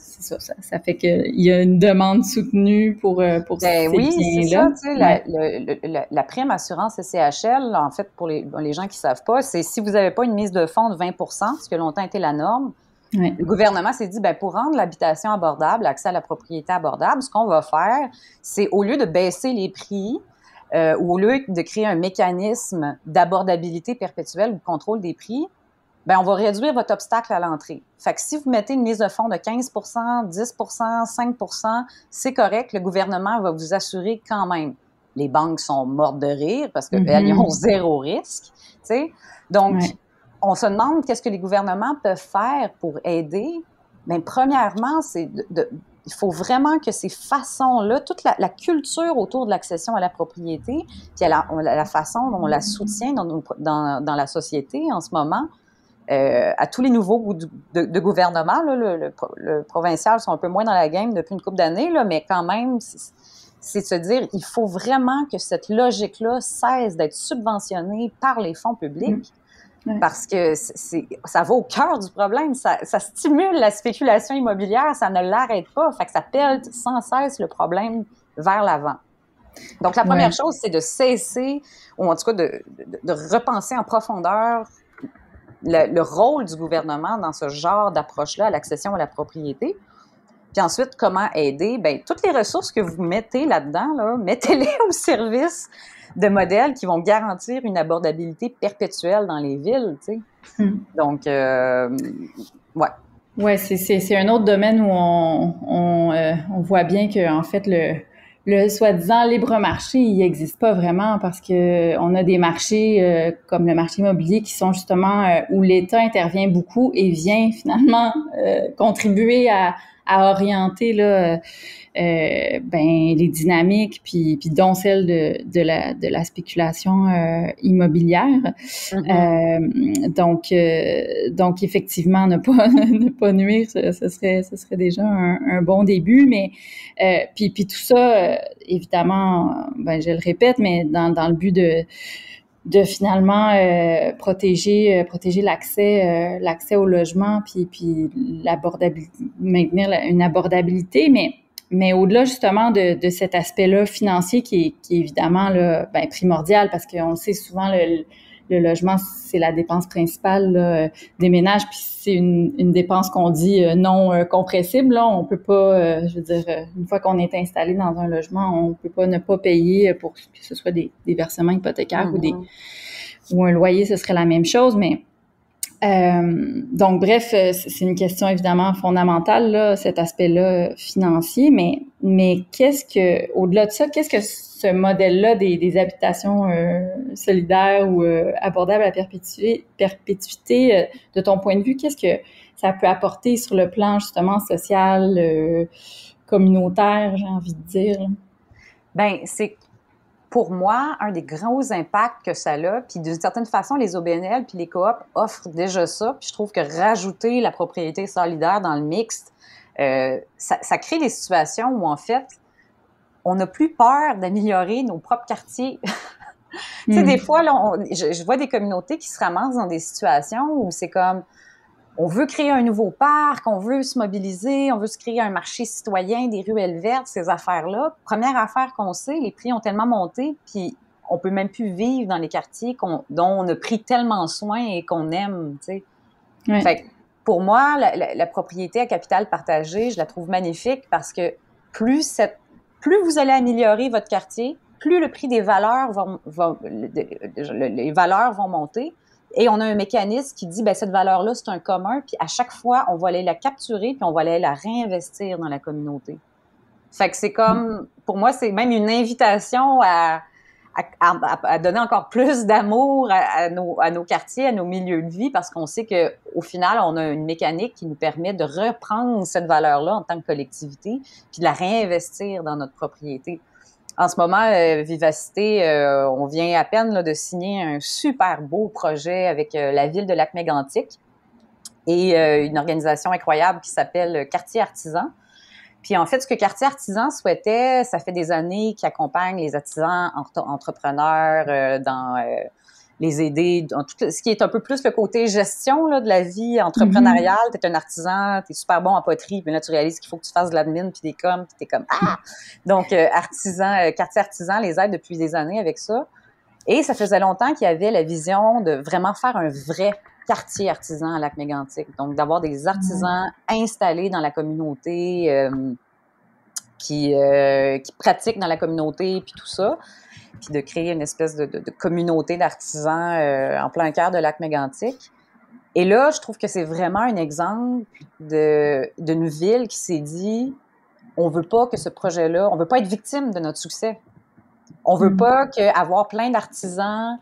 fait qu'il y a une demande soutenue pour ces biens-là. C'est ça, tu sais, la prime assurance SCHL, en fait, pour les gens qui savent pas, c'est si vous n'avez pas une mise de fonds de 20%, ce qui a longtemps été la norme, le gouvernement s'est dit, ben pour rendre l'habitation abordable, l'accès à la propriété abordable, ce qu'on va faire, c'est au lieu de baisser les prix, ou au lieu de créer un mécanisme d'abordabilité perpétuelle ou de contrôle des prix, ben on va réduire votre obstacle à l'entrée. Fait que si vous mettez une mise de fonds de 15%, 10%, 5%, c'est correct, le gouvernement va vous assurer quand même. Les banques sont mortes de rire parce qu'elles ont zéro risque, tu sais. Donc, on se demande qu'est-ce que les gouvernements peuvent faire pour aider. Bien, premièrement, il faut vraiment que ces façons-là, toute la culture autour de l'accession à la propriété, puis la façon dont on la soutient dans la société en ce moment, à tous les niveaux de gouvernement, là, le provincial sont un peu moins dans la game depuis une couple d'années, là, mais quand même, c'est de se dire, il faut vraiment que cette logique-là cesse d'être subventionnée par les fonds publics, parce que ça va au cœur du problème, ça stimule la spéculation immobilière, ça ne l'arrête pas, fait que ça pèle sans cesse le problème vers l'avant. Donc, la première chose, c'est de cesser, ou en tout cas de repenser en profondeur le rôle du gouvernement dans ce genre d'approche-là à l'accession à la propriété. Puis ensuite, comment aider? Bien, toutes les ressources que vous mettez là-dedans, là, mettez-les au service de modèles qui vont garantir une abordabilité perpétuelle dans les villes, tu sais. Donc, ouais. Ouais, c'est un autre domaine où on voit bien que, en fait, le soi-disant libre marché, il n'existe pas vraiment parce que on a des marchés comme le marché immobilier qui sont justement où l'État intervient beaucoup et vient finalement contribuer à orienter là les dynamiques puis dont celle de la spéculation immobilière. Donc effectivement ne pas nuire, ce serait déjà un bon début, mais puis tout ça évidemment, je le répète, mais dans le but de finalement protéger l'accès au logement puis l'abordabilité, maintenir une abordabilité, mais au-delà justement de cet aspect-là financier qui est évidemment là, primordial parce qu'on le sait souvent le logement c'est la dépense principale là, des ménages puis c'est une dépense qu'on dit non compressible là, on peut pas je veux dire une fois qu'on est installé dans un logement on peut pas ne pas payer pour que ce soit des versements hypothécaires un loyer, ce serait la même chose, mais donc, bref, c'est une question évidemment fondamentale, là, cet aspect-là financier, mais au-delà de ça, qu'est-ce que ce modèle-là des habitations solidaires ou abordables à perpétuité, de ton point de vue, qu'est-ce que ça peut apporter sur le plan justement social, communautaire, j'ai envie de dire? Ben, c'est pour moi, un des gros impacts que ça a, puis d'une certaine façon, les OBNL puis les coops offrent déjà ça, puis je trouve que rajouter la propriété solidaire dans le mixte, ça crée des situations où, en fait, on n'a plus peur d'améliorer nos propres quartiers. Tu sais, des fois, là, je vois des communautés qui se ramassent dans des situations où c'est comme, on veut créer un nouveau parc, on veut se mobiliser, on veut se créer un marché citoyen, des ruelles vertes, ces affaires-là. Première affaire qu'on sait, les prix ont tellement monté, puis on peut même plus vivre dans les quartiers dont on a pris tellement soin et qu'on aime, tu sais. Ouais. Fait que pour moi, la propriété à capital partagé, je la trouve magnifique parce que plus vous allez améliorer votre quartier, plus le prix des valeurs les valeurs vont monter. Et on a un mécanisme qui dit, ben cette valeur-là, c'est un commun, puis à chaque fois, on va aller la capturer, puis on va aller la réinvestir dans la communauté. Fait que c'est comme, pour moi, c'est même une invitation à donner encore plus d'amour à nos quartiers, à nos milieux de vie, parce qu'on sait que au final, on a une mécanique qui nous permet de reprendre cette valeur-là en tant que collectivité, puis de la réinvestir dans notre propriété. En ce moment, Vivacité, on vient à peine là, de signer un super beau projet avec la ville de Lac-Mégantic et une organisation incroyable qui s'appelle Quartier Artisan. Puis en fait, ce que Quartier Artisan souhaitait, ça fait des années qu'il accompagne les artisans entrepreneurs dans les aider dans tout ce qui est un peu plus le côté gestion là, de la vie entrepreneuriale. Mm-hmm. T'es un artisan, t'es super bon en poterie, mais là, tu réalises qu'il faut que tu fasses de l'admin puis des coms, puis t'es comme « Ah! » Donc, Quartier Artisan les aide depuis des années avec ça. Et ça faisait longtemps qu'il y avait la vision de vraiment faire un vrai quartier artisan à Lac-Mégantic. Donc, d'avoir des artisans installés dans la communauté, qui pratiquent dans la communauté, puis tout ça. Puis de créer une espèce de communauté d'artisans en plein cœur de Lac-Mégantic. Et là, je trouve que c'est vraiment un exemple d'une ville qui s'est dit, on veut pas que ce projet-là, on veut pas être victime de notre succès. On veut pas qu'avoir plein d'artisans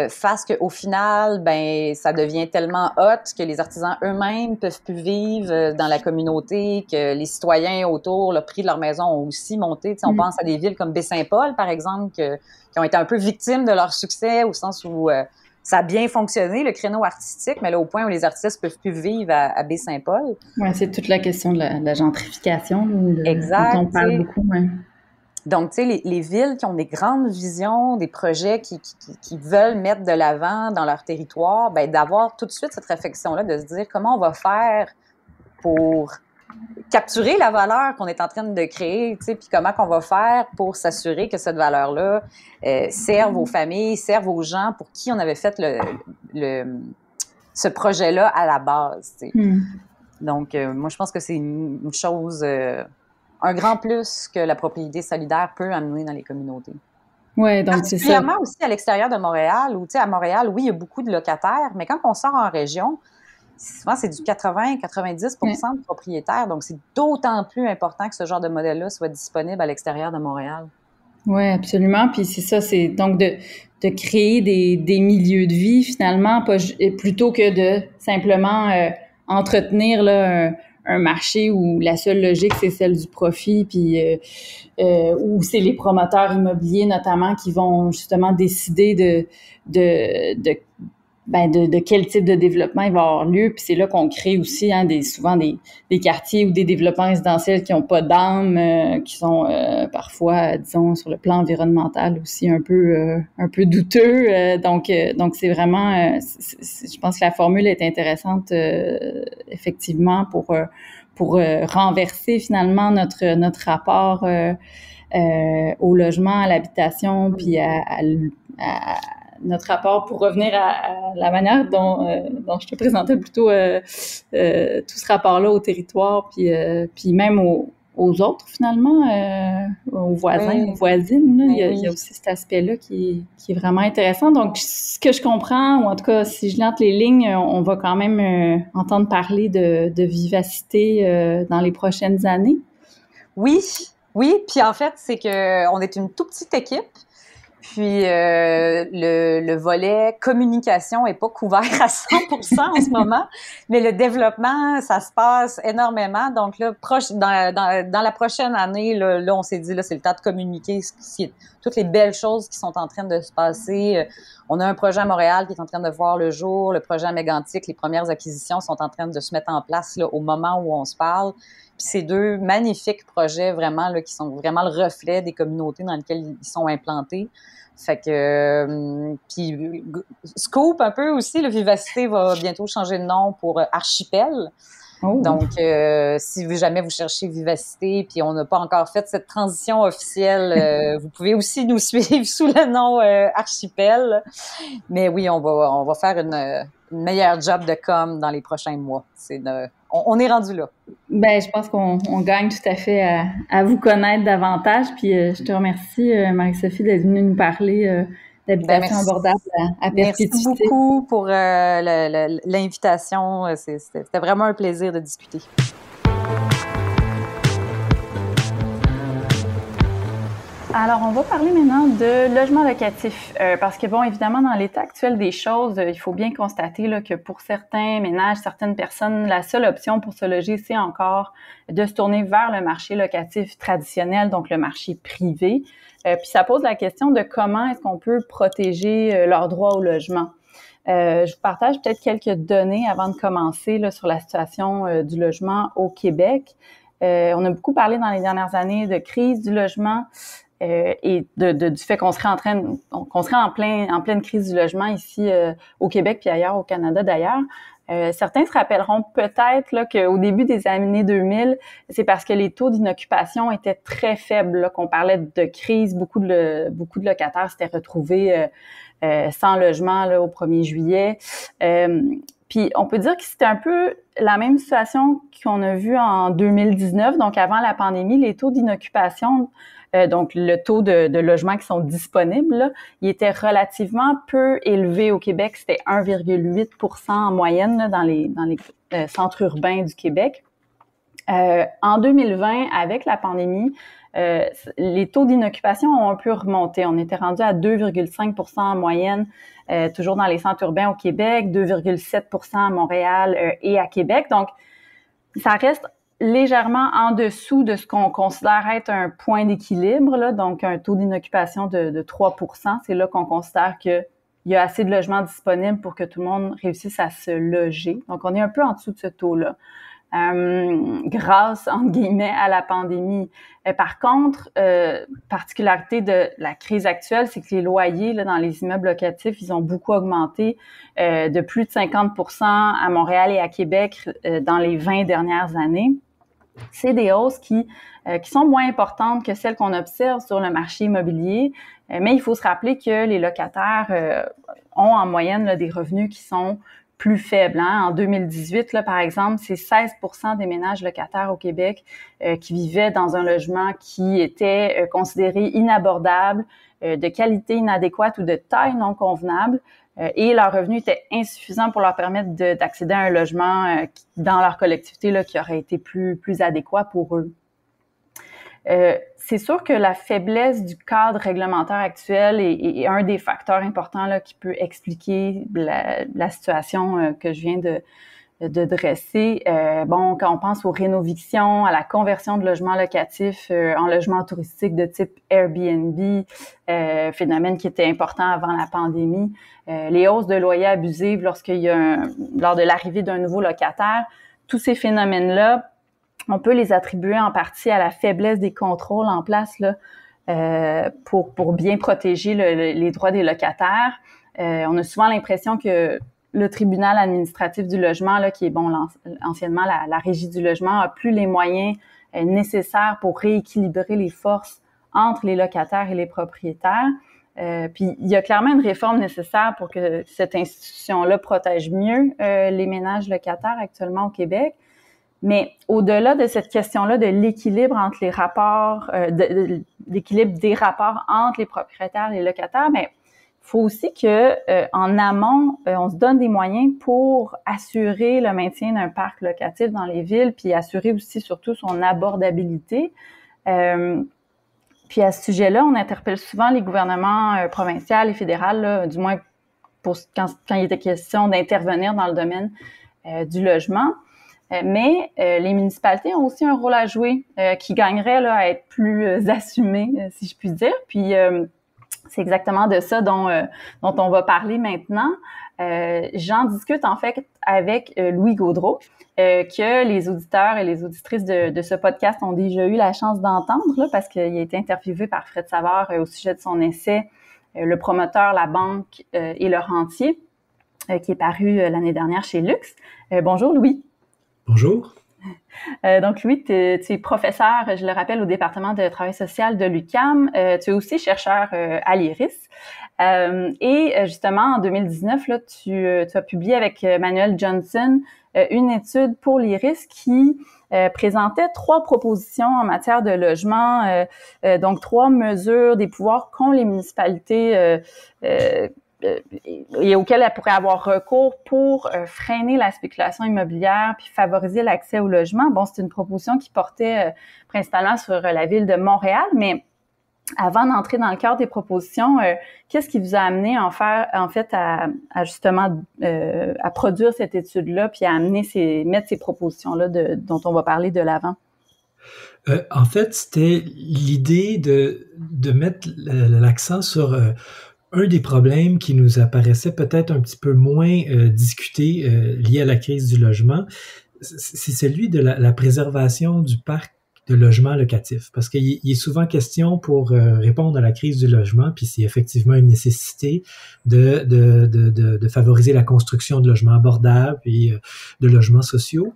fasse qu'au final, ben, ça devient tellement hot que les artisans eux-mêmes peuvent plus vivre dans la communauté, que les citoyens autour, le prix de leur maison ont aussi monté. On pense à des villes comme Baie-Saint-Paul, par exemple, qui ont été un peu victimes de leur succès, au sens où ça a bien fonctionné, le créneau artistique, mais là, au point où les artistes peuvent plus vivre à Baie-Saint-Paul. Oui, c'est toute la question de la gentrification. Exact. Dont on parle beaucoup, ouais. Donc, tu sais, les villes qui ont des grandes visions, des projets qui veulent mettre de l'avant dans leur territoire, ben d'avoir tout de suite cette réflexion-là, de se dire comment on va faire pour capturer la valeur qu'on est en train de créer, tu sais, puis comment qu'on va faire pour s'assurer que cette valeur-là serve aux familles, serve aux gens pour qui on avait fait ce projet-là à la base, tu sais. Donc, moi, je pense que c'est une chose... un grand plus que la propriété solidaire peut amener dans les communautés. Oui, donc c'est ça. Particulièrement aussi à l'extérieur de Montréal, où, tu sais, à Montréal, oui, il y a beaucoup de locataires, mais quand on sort en région, souvent, c'est du 80-90% de propriétaires. Donc, c'est d'autant plus important que ce genre de modèle-là soit disponible à l'extérieur de Montréal. Oui, absolument. Puis c'est ça, c'est donc de créer des milieux de vie, finalement, plutôt que de simplement entretenir là, un marché où la seule logique, c'est celle du profit, puis où c'est les promoteurs immobiliers, notamment, qui vont justement décider de quel type de développement il va avoir lieu. Puis c'est là qu'on crée aussi souvent des quartiers ou des développements résidentiels qui n'ont pas d'âme, qui sont parfois, disons, sur le plan environnemental aussi un peu douteux. Donc c'est vraiment, je pense que la formule est intéressante effectivement pour renverser finalement notre rapport au logement, à l'habitation, puis à notre rapport, pour revenir à la manière dont je te présentais plutôt tout ce rapport-là au territoire, puis même aux autres, finalement, aux voisins, aux voisines. Là. Il y a aussi cet aspect-là qui est vraiment intéressant. Donc, ce que je comprends, ou en tout cas, si je lis entre les lignes, on va quand même entendre parler de vivacité dans les prochaines années. Oui, puis en fait, c'est que on est une toute petite équipe. Puis le volet communication est pas couvert à 100% en ce moment, mais le développement, ça se passe énormément. Donc là, dans la prochaine année, là on s'est dit, là, c'est le temps de communiquer toutes les belles choses qui sont en train de se passer. On a un projet à Montréal qui est en train de voir le jour, le projet à Mégantic, les premières acquisitions sont en train de se mettre en place là, au moment où on se parle. Puis ces deux magnifiques projets vraiment là, qui sont vraiment le reflet des communautés dans lesquelles ils sont implantés. Fait que puis Scoop un peu aussi, le Vivacité va bientôt changer de nom pour Archipel. Oh. Donc si jamais vous cherchez Vivacité puis on n'a pas encore fait cette transition officielle, vous pouvez aussi nous suivre sous le nom Archipel. Mais oui, on va faire une meilleure job de com dans les prochains mois. On est rendu là. Ben, je pense qu'on gagne tout à fait à vous connaître davantage. Puis je te remercie, Marie-Sophie, d'être venue nous parler d'habitation abordable à perpétuité. Merci beaucoup pour l'invitation. C'était vraiment un plaisir de discuter. Alors, on va parler maintenant de logement locatif, parce que, bon, évidemment, dans l'état actuel des choses, il faut bien constater là, que pour certains ménages, certaines personnes, la seule option pour se loger, c'est encore de se tourner vers le marché locatif traditionnel, donc le marché privé. Puis ça pose la question de comment est-ce qu'on peut protéger leur droit au logement. Je vous partage peut-être quelques données avant de commencer là, sur la situation du logement au Québec. On a beaucoup parlé dans les dernières années de crise du logement. Et du fait qu'on serait en pleine crise du logement ici au Québec puis ailleurs au Canada d'ailleurs. Certains se rappelleront peut-être là qu'au début des années 2000, c'est parce que les taux d'inoccupation étaient très faibles là, qu'on parlait de crise. Beaucoup de locataires s'étaient retrouvés sans logement là, au 1er juillet. Puis on peut dire que c'était un peu la même situation qu'on a vue en 2019, donc avant la pandémie, les taux d'inoccupation, donc le taux de logements qui sont disponibles, là, il était relativement peu élevé au Québec, c'était 1,8% en moyenne là, dans les centres urbains du Québec. En 2020, avec la pandémie, les taux d'inoccupation ont un peu remonté. On était rendu à 2,5% en moyenne, toujours dans les centres urbains au Québec, 2,7% à Montréal et à Québec. Donc, ça reste légèrement en dessous de ce qu'on considère être un point d'équilibre, là, donc un taux d'inoccupation de 3%. C'est là qu'on considère qu'il y a assez de logements disponibles pour que tout le monde réussisse à se loger. Donc, on est un peu en dessous de ce taux-là. Grâce, entre guillemets, à la pandémie. Par contre, particularité de la crise actuelle, c'est que les loyers là, dans les immeubles locatifs, ils ont beaucoup augmenté de plus de 50% à Montréal et à Québec dans les 20 dernières années. C'est des hausses qui sont moins importantes que celles qu'on observe sur le marché immobilier, mais il faut se rappeler que les locataires ont en moyenne là, des revenus qui sont plus faible. Hein? En 2018, là, par exemple, c'est 16% des ménages locataires au Québec qui vivaient dans un logement qui était considéré inabordable, de qualité inadéquate ou de taille non convenable, et leur revenu était insuffisant pour leur permettre d'accéder à un logement dans leur collectivité là, qui aurait été plus adéquat pour eux. C'est sûr que la faiblesse du cadre réglementaire actuel est un des facteurs importants là, qui peut expliquer la situation que je viens de dresser. Bon, quand on pense aux rénovictions, à la conversion de logements locatifs en logements touristiques de type Airbnb, phénomène qui était important avant la pandémie, les hausses de loyers abusives lors de l'arrivée d'un nouveau locataire, tous ces phénomènes-là, on peut les attribuer en partie à la faiblesse des contrôles en place là, pour bien protéger les droits des locataires. On a souvent l'impression que le tribunal administratif du logement, là, qui est anciennement la régie du logement, a plus les moyens nécessaires pour rééquilibrer les forces entre les locataires et les propriétaires. Puis il y a clairement une réforme nécessaire pour que cette institution-là protège mieux les ménages locataires actuellement au Québec. Mais au-delà de cette question-là de l'équilibre entre les rapports, l'équilibre des rapports entre les propriétaires et les locataires, mais il faut aussi que en amont, on se donne des moyens pour assurer le maintien d'un parc locatif dans les villes, puis assurer aussi surtout son abordabilité. Puis à ce sujet-là, on interpelle souvent les gouvernements provinciaux et fédéraux, là, du moins quand il était question d'intervenir dans le domaine du logement. Mais les municipalités ont aussi un rôle à jouer qui gagnerait là, à être plus assumé, si je puis dire. Puis c'est exactement de ça dont on va parler maintenant. J'en discute en fait avec Louis Gaudreault, que les auditeurs et les auditrices de ce podcast ont déjà eu la chance d'entendre, là, parce qu'il a été interviewé par Fred Savard au sujet de son essai « Le promoteur, la banque et le rentier », qui est paru l'année dernière chez Lux. Bonjour Louis. Bonjour. Donc Louis, tu es professeur, je le rappelle, au département de travail social de l'UQAM. Tu es aussi chercheur à l'IRIS. Et justement, en 2019, là, tu as publié avec Manuel Johnson une étude pour l'IRIS qui présentait 3 propositions en matière de logement, donc 3 mesures des pouvoirs qu'ont les municipalités et auxquelles elles pourraient avoir recours pour freiner la spéculation immobilière puis favoriser l'accès au logement. Bon, c'est une proposition qui portait principalement sur la ville de Montréal, mais avant d'entrer dans le cadre des propositions, qu'est-ce qui vous a amené à justement à produire cette étude-là puis à mettre ces propositions-là dont on va parler de l'avant? En fait, c'était l'idée de mettre l'accent sur un des problèmes qui nous apparaissait peut-être un petit peu moins discuté lié à la crise du logement. C'est celui de la préservation du parc de logement locatif, parce qu'il est souvent question pour répondre à la crise du logement, puis c'est effectivement une nécessité de favoriser la construction de logements abordables et de logements sociaux.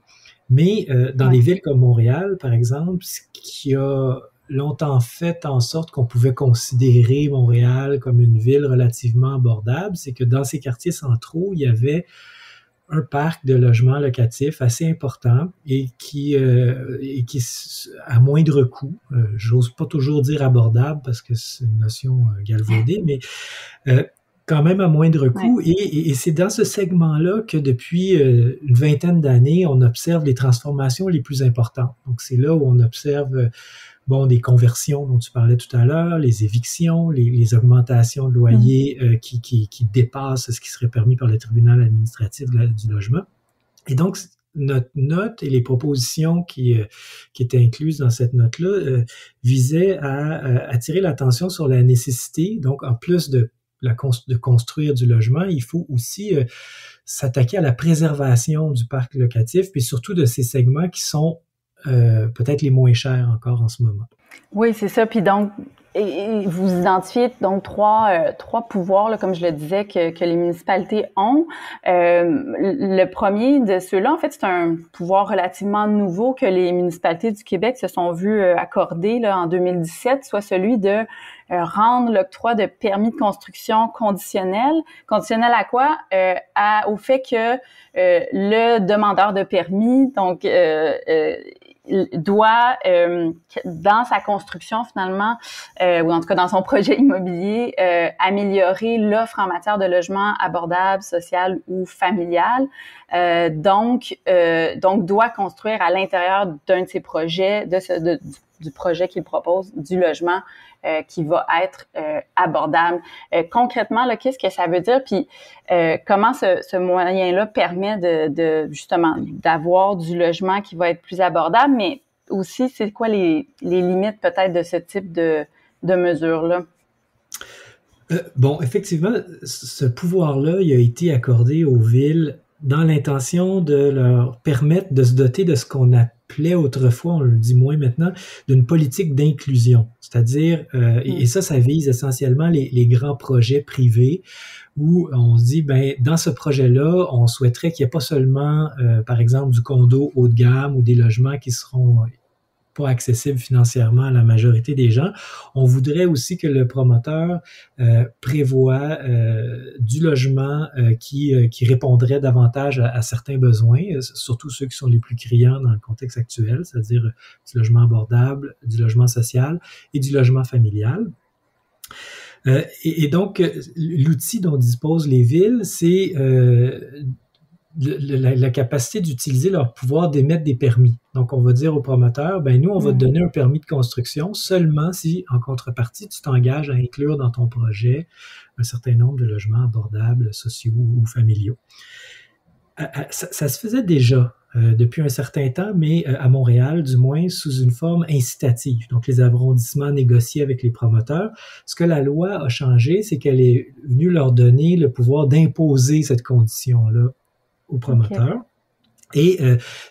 Mais dans des villes comme Montréal, par exemple, ce qui a longtemps fait en sorte qu'on pouvait considérer Montréal comme une ville relativement abordable, c'est que dans ces quartiers centraux, il y avait un parc de logements locatifs assez important et qui à moindre coût, j'ose pas toujours dire abordable parce que c'est une notion galvaudée, mais quand même à moindre coût. Ouais. Et c'est dans ce segment-là que depuis une vingtaine d'années, on observe les transformations les plus importantes. Donc c'est là où on observe des conversions dont tu parlais tout à l'heure, les évictions, les augmentations de loyers qui dépassent ce qui serait permis par le tribunal administratif du logement. Et donc, notre note et les propositions qui étaient incluses dans cette note-là visaient à attirer l'attention sur la nécessité, donc en plus de construire du logement, il faut aussi s'attaquer à la préservation du parc locatif, puis surtout de ces segments qui sont peut-être les moins chers encore en ce moment. Oui, c'est ça. Puis donc, vous identifiez donc trois pouvoirs, là, comme je le disais, que les municipalités ont. Le premier de ceux-là, en fait, c'est un pouvoir relativement nouveau que les municipalités du Québec se sont vues accorder là, en 2017, soit celui de rendre l'octroi de permis de construction conditionnel. Conditionnel à quoi? Au fait que le demandeur de permis, donc doit, dans sa construction finalement, ou en tout cas dans son projet immobilier, améliorer l'offre en matière de logement abordable, social ou familial. Donc doit construire à l'intérieur d'un de ses projets, du projet qu'il propose, du logement qui va être abordable. Concrètement, là, qu'est-ce que ça veut dire? Puis comment ce moyen-là permet de justement d'avoir du logement qui va être plus abordable, mais aussi c'est quoi les limites peut-être de ce type de mesures-là? Effectivement, ce pouvoir-là, il a été accordé aux villes dans l'intention de leur permettre de se doter de ce qu'on appelait autrefois, on le dit moins maintenant, d'une politique d'inclusion. C'est-à-dire, et ça vise essentiellement les grands projets privés où on se dit, dans ce projet-là, on souhaiterait qu'il n'y ait pas seulement, par exemple, du condo haut de gamme ou des logements qui seront pas accessible financièrement à la majorité des gens. On voudrait aussi que le promoteur prévoit du logement qui répondrait davantage à certains besoins, surtout ceux qui sont les plus criants dans le contexte actuel, c'est-à-dire du logement abordable, du logement social et du logement familial. Et donc, l'outil dont disposent les villes, c'est la capacité d'utiliser leur pouvoir d'émettre des permis. Donc, on va dire au promoteur, ben nous, on va te donner un permis de construction seulement si, en contrepartie, tu t'engages à inclure dans ton projet un certain nombre de logements abordables, sociaux ou familiaux. Ça se faisait déjà depuis un certain temps, mais à Montréal, du moins, sous une forme incitative. Donc, les arrondissements négociaient avec les promoteurs. Ce que la loi a changé, c'est qu'elle est venue leur donner le pouvoir d'imposer cette condition-là aux promoteurs. Okay. Et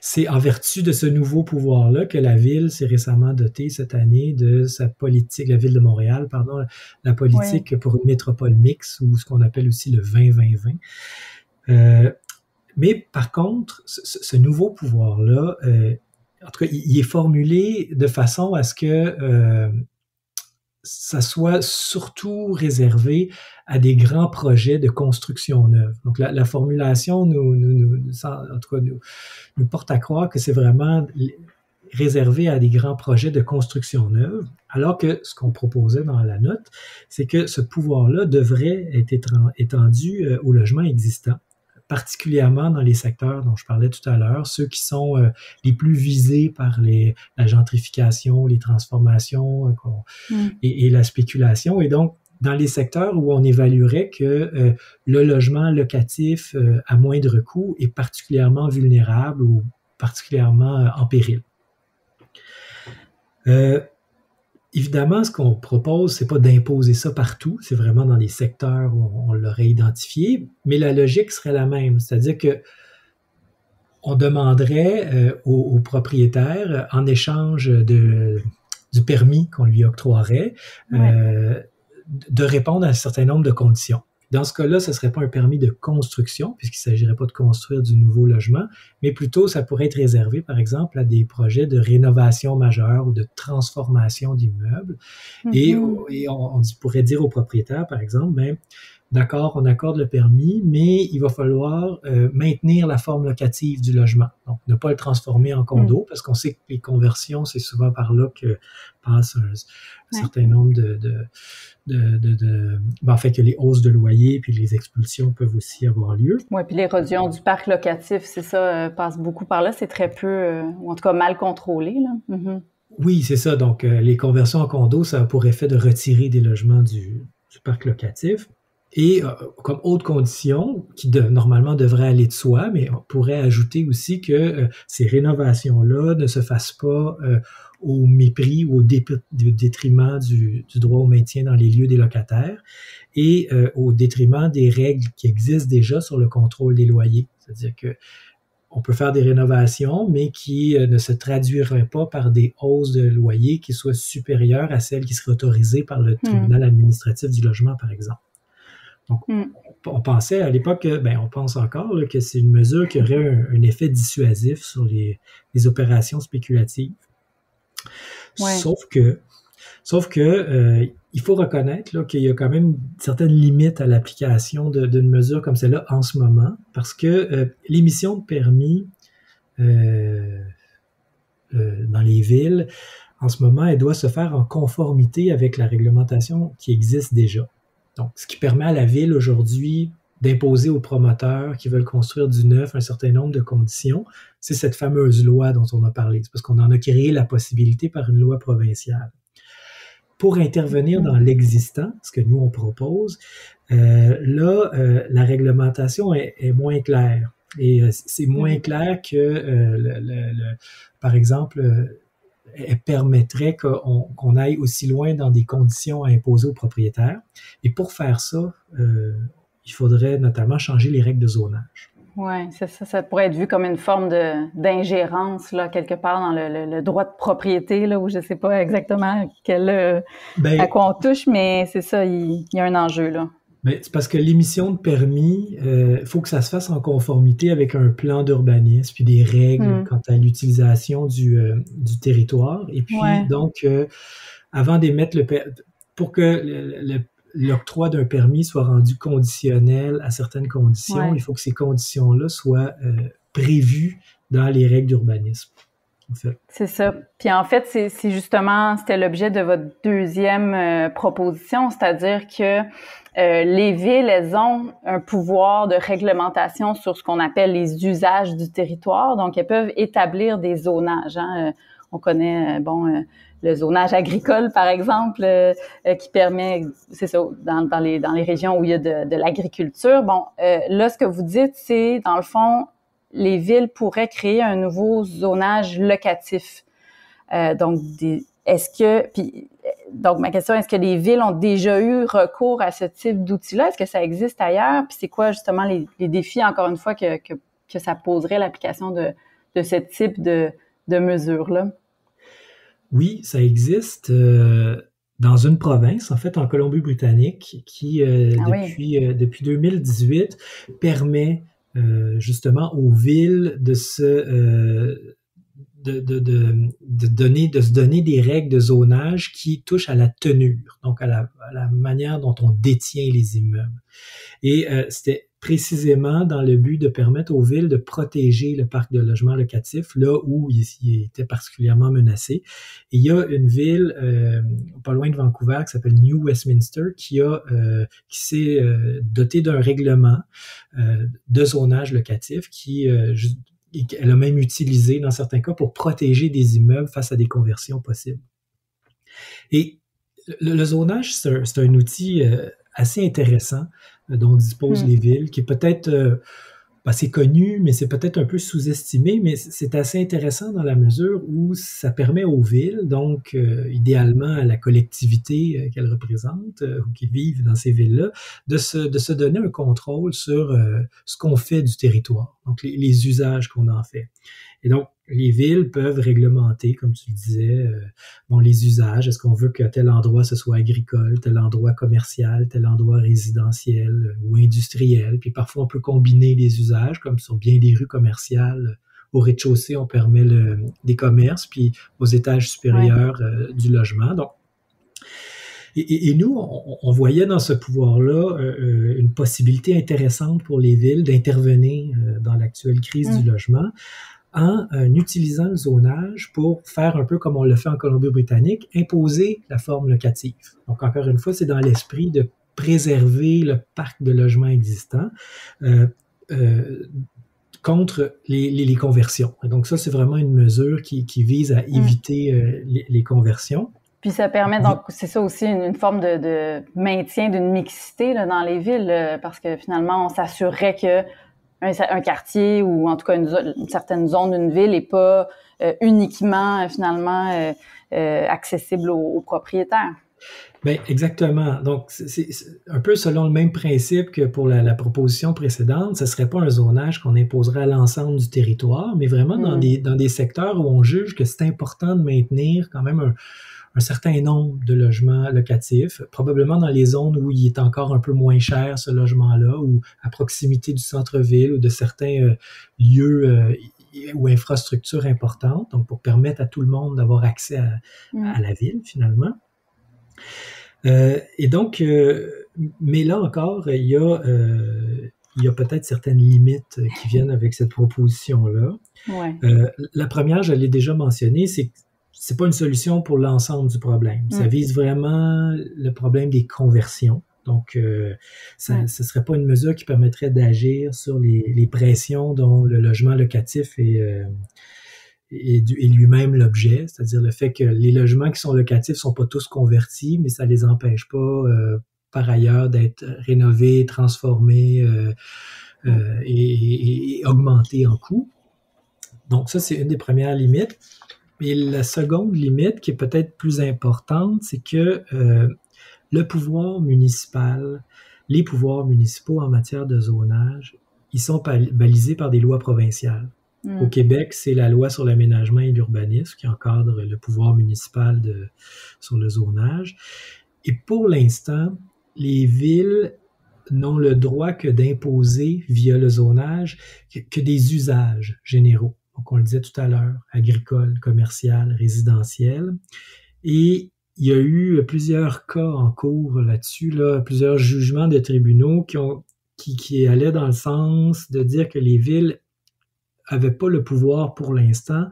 c'est en vertu de ce nouveau pouvoir-là que la Ville s'est récemment dotée cette année de sa politique, la Ville de Montréal, pardon, la politique pour une métropole mixte, ou ce qu'on appelle aussi le 20-20-20. Mais par contre, ce nouveau pouvoir-là, en tout cas, il est formulé de façon à ce que ça soit surtout réservé à des grands projets de construction neuve. Donc, la formulation nous porte à croire que c'est vraiment réservé à des grands projets de construction neuve, alors que ce qu'on proposait dans la note, c'est que ce pouvoir-là devrait être étendu aux logements existants, particulièrement dans les secteurs dont je parlais tout à l'heure, ceux qui sont les plus visés par la gentrification, les transformations et la spéculation. Et donc, dans les secteurs où on évaluerait que le logement locatif à moindre coût est particulièrement vulnérable ou particulièrement en péril. Évidemment, ce qu'on propose, c'est pas d'imposer ça partout, c'est vraiment dans les secteurs où on l'aurait identifié, mais la logique serait la même, c'est-à-dire que on demanderait au propriétaire, en échange du permis qu'on lui octroierait, de répondre à un certain nombre de conditions. Dans ce cas-là, ce ne serait pas un permis de construction, puisqu'il ne s'agirait pas de construire du nouveau logement, mais plutôt ça pourrait être réservé, par exemple, à des projets de rénovation majeure ou de transformation d'immeubles. Mm-hmm. Et on pourrait dire au propriétaire, par exemple, ben, d'accord, on accorde le permis, mais il va falloir maintenir la forme locative du logement. Donc, ne pas le transformer en condo, parce qu'on sait que les conversions, c'est souvent par là que passe un certain nombre en fait, que les hausses de loyer puis les expulsions peuvent aussi avoir lieu. Oui, puis l'érosion du parc locatif, c'est ça, passe beaucoup par là. C'est très peu, ou en tout cas mal contrôlé, là. Mm-hmm. Oui, c'est ça. Donc, les conversions en condo, ça a pour effet de retirer des logements du parc locatif. Et comme autre condition, qui normalement devrait aller de soi, mais on pourrait ajouter aussi que ces rénovations-là ne se fassent pas au mépris ou au détriment du droit au maintien dans les lieux des locataires et au détriment des règles qui existent déjà sur le contrôle des loyers. C'est-à-dire que on peut faire des rénovations, mais qui ne se traduiraient pas par des hausses de loyer qui soient supérieures à celles qui seraient autorisées par le tribunal administratif du logement, par exemple. Donc, on pensait à l'époque, on pense encore là, que c'est une mesure qui aurait un effet dissuasif sur les opérations spéculatives. Ouais. Sauf que il faut reconnaître là, qu'il y a quand même certaines limites à l'application d'une mesure comme celle-là en ce moment, parce que l'émission de permis dans les villes, en ce moment, elle doit se faire en conformité avec la réglementation qui existe déjà. Donc, ce qui permet à la ville aujourd'hui d'imposer aux promoteurs qui veulent construire du neuf un certain nombre de conditions, c'est cette fameuse loi dont on a parlé. C'est parce qu'on en a créé la possibilité par une loi provinciale. Pour intervenir dans l'existant, ce que nous on propose, la réglementation est moins claire. Et c'est moins clair que, par exemple, elle permettrait qu'on aille aussi loin dans des conditions à imposer aux propriétaires. Et pour faire ça, il faudrait notamment changer les règles de zonage. Oui, c'est ça. Ça pourrait être vu comme une forme d'ingérence, là, quelque part dans le droit de propriété, là, où je ne sais pas exactement à quoi on touche, mais c'est ça, il y a un enjeu, là. Mais c'est parce que l'émission de permis, faut que ça se fasse en conformité avec un plan d'urbanisme, puis des règles quant à l'utilisation du territoire. Et puis, donc, avant d'émettre pour que l'octroi d'un permis soit rendu conditionnel à certaines conditions, il faut que ces conditions-là soient prévues dans les règles d'urbanisme. En fait. C'est ça. Puis en fait, c'était l'objet de votre deuxième proposition, c'est-à-dire que les villes, elles ont un pouvoir de réglementation sur ce qu'on appelle les usages du territoire. Donc, elles peuvent établir des zonages. On connaît, le zonage agricole, par exemple, qui permet, c'est ça, dans les régions où il y a de l'agriculture. Là, ce que vous dites, c'est, dans le fond, les villes pourraient créer un nouveau zonage locatif. Donc, ma question, est-ce que les villes ont déjà eu recours à ce type d'outil-là? Est-ce que ça existe ailleurs? Puis c'est quoi, justement, les défis, encore une fois, que ça poserait l'application de ce type de mesures-là? Oui, ça existe dans une province, en fait, en Colombie-Britannique, qui, depuis 2018, permet justement aux villes de se donner des règles de zonage qui touchent à la tenure, donc à la manière dont on détient les immeubles. Et c'était précisément dans le but de permettre aux villes de protéger le parc de logements locatifs là où il était particulièrement menacé. Et il y a une ville pas loin de Vancouver qui s'appelle New Westminster qui s'est dotée d'un règlement de zonage locatif elle a même utilisé dans certains cas pour protéger des immeubles face à des conversions possibles. Et le zonage, c'est un outil assez intéressant dont disposent les villes, qui est peut-être c'est connu, mais c'est peut-être un peu sous-estimé, mais c'est assez intéressant dans la mesure où ça permet aux villes, donc idéalement à la collectivité qu'elles représentent ou qui vivent dans ces villes-là, de se donner un contrôle sur ce qu'on fait du territoire, donc les usages qu'on en fait. Et donc, les villes peuvent réglementer, comme tu le disais, les usages. Est-ce qu'on veut que tel endroit, ce soit agricole, tel endroit commercial, tel endroit résidentiel ou industriel? Puis parfois, on peut combiner les usages, comme sur bien des rues commerciales. Au rez-de-chaussée, on permet des commerces, puis aux étages supérieurs du logement. Donc, et nous, on voyait dans ce pouvoir-là une possibilité intéressante pour les villes d'intervenir dans l'actuelle crise du logement, en utilisant le zonage pour faire un peu comme on le fait en Colombie-Britannique, imposer la forme locative. Donc, encore une fois, c'est dans l'esprit de préserver le parc de logements existants contre les conversions. Et donc, ça, c'est vraiment une mesure qui vise à éviter les conversions. Puis ça permet, donc, c'est ça aussi, une forme de maintien d'une mixité là, dans les villes, parce que finalement, on s'assurerait que un quartier ou en tout cas une certaine zone d'une ville n'est pas uniquement finalement accessible aux propriétaires. Bien, exactement. Donc, c'est un peu selon le même principe que pour la proposition précédente. Ce ne serait pas un zonage qu'on imposerait à l'ensemble du territoire, mais vraiment dans des secteurs où on juge que c'est important de maintenir quand même un certain nombre de logements locatifs, probablement dans les zones où il est encore un peu moins cher, ce logement-là, ou à proximité du centre-ville ou de certains lieux ou infrastructures importantes, donc pour permettre à tout le monde d'avoir accès à la ville, finalement. Et donc, mais là encore, il y a peut-être certaines limites qui viennent avec cette proposition-là. Ouais. La première, je l'ai déjà mentionnée, c'est pas une solution pour l'ensemble du problème. Ça vise vraiment le problème des conversions. Donc, ce serait pas une mesure qui permettrait d'agir sur les pressions dont le logement locatif est lui-même l'objet, c'est-à-dire le fait que les logements qui sont locatifs sont pas tous convertis, mais ça les empêche pas par ailleurs d'être rénovés, transformés et augmentés en coût. Donc ça, c'est une des premières limites. Et la seconde limite, qui est peut-être plus importante, c'est que le pouvoir municipal, les pouvoirs municipaux en matière de zonage, ils sont balisés par des lois provinciales. Au Québec, c'est la loi sur l'aménagement et l'urbanisme qui encadre le pouvoir municipal sur le zonage. Et pour l'instant, les villes n'ont le droit que d'imposer via le zonage que des usages généraux. Donc, on le disait tout à l'heure, agricole, commercial, résidentiel. Et il y a eu plusieurs cas en cours là-dessus, plusieurs jugements de tribunaux qui allaient dans le sens de dire que les villes n'avaient pas le pouvoir pour l'instant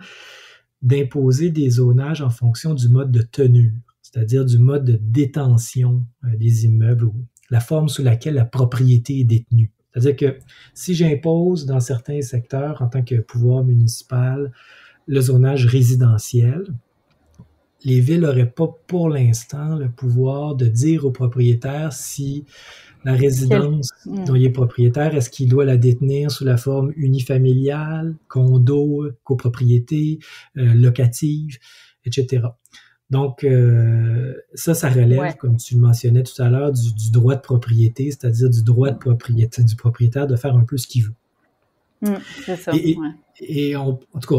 d'imposer des zonages en fonction du mode de tenure, c'est-à-dire du mode de détention des immeubles ou la forme sous laquelle la propriété est détenue. C'est-à-dire que si j'impose dans certains secteurs en tant que pouvoir municipal le zonage résidentiel, les villes n'auraient pas pour l'instant le pouvoir de dire aux propriétaires si la résidence dont il est propriétaire, est-ce qu'il doit la détenir sous la forme unifamiliale, condo, copropriété, locative, etc. Donc, ça relève, comme tu le mentionnais tout à l'heure, du droit de propriété, c'est-à-dire du droit de propriété du propriétaire de faire un peu ce qu'il veut. C'est ça, et en tout cas,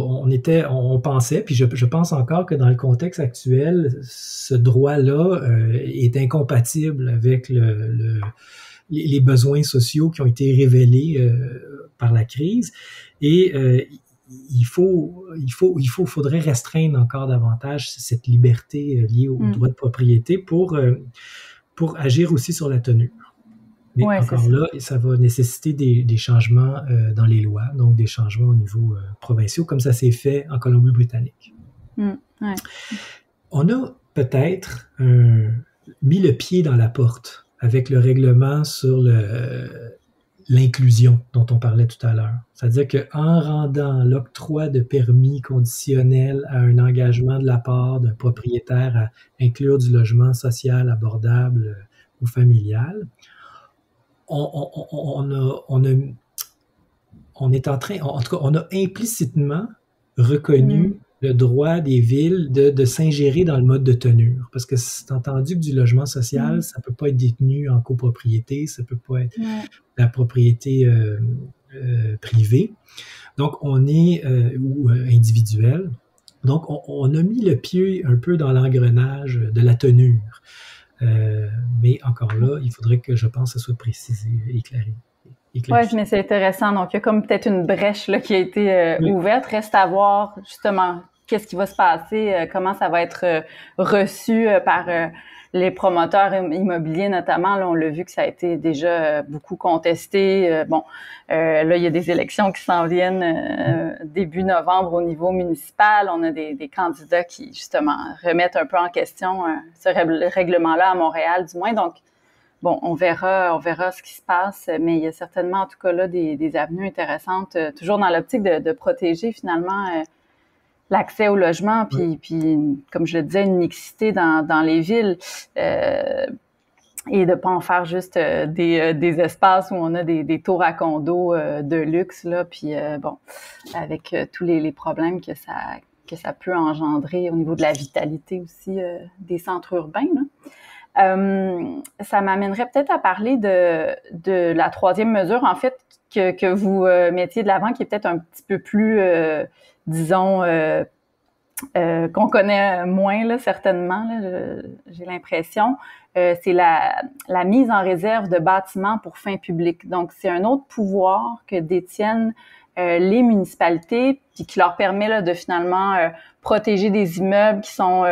on pensait, puis je pense encore que dans le contexte actuel, ce droit-là est incompatible avec les besoins sociaux qui ont été révélés par la crise. Et il faudrait restreindre encore davantage cette liberté liée au droit de propriété pour agir aussi sur la tenue. Mais encore là, ça va nécessiter des changements dans les lois, donc des changements au niveau provincial, comme ça s'est fait en Colombie-Britannique. On a peut-être mis le pied dans la porte avec le règlement sur l'inclusion dont on parlait tout à l'heure. C'est-à-dire qu'en rendant l'octroi de permis conditionnel à un engagement de la part d'un propriétaire à inclure du logement social abordable ou familial, on a implicitement reconnu le droit des villes de s'ingérer dans le mode de tenure. Parce que c'est entendu que du logement social, ça peut pas être détenu en copropriété, ça peut pas être la propriété privée. Donc, on est ou individuel. Donc, on a mis le pied un peu dans l'engrenage de la tenure. Mais encore là, il faudrait que, je pense, ça soit précisé, éclairé. Oui, mais c'est intéressant. Donc, il y a comme peut-être une brèche là, qui a été ouverte. Reste à voir, justement, qu'est-ce qui va se passer, comment ça va être reçu par les promoteurs immobiliers, notamment. Là, on l'a vu que ça a été déjà beaucoup contesté. Là, il y a des élections qui s'en viennent début novembre au niveau municipal. On a des candidats qui, justement, remettent un peu en question ce règlement-là à Montréal, du moins. Donc, bon, on verra ce qui se passe, mais il y a certainement, en tout cas là, des avenues intéressantes, toujours dans l'optique de protéger finalement l'accès au logement, puis comme je le disais, une mixité dans les villes, et de pas en faire juste des espaces où on a des tours à condos de luxe, là, puis avec tous les problèmes que ça peut engendrer au niveau de la vitalité aussi des centres urbains, là. Ça m'amènerait peut-être à parler de la troisième mesure, en fait, que vous mettiez de l'avant, qui est peut-être un petit peu plus, disons, qu'on connaît moins, là, certainement, là, j'ai l'impression. C'est la mise en réserve de bâtiments pour fins publiques. Donc, c'est un autre pouvoir que détiennent les municipalités, puis qui leur permet là, de finalement protéger des immeubles qui sont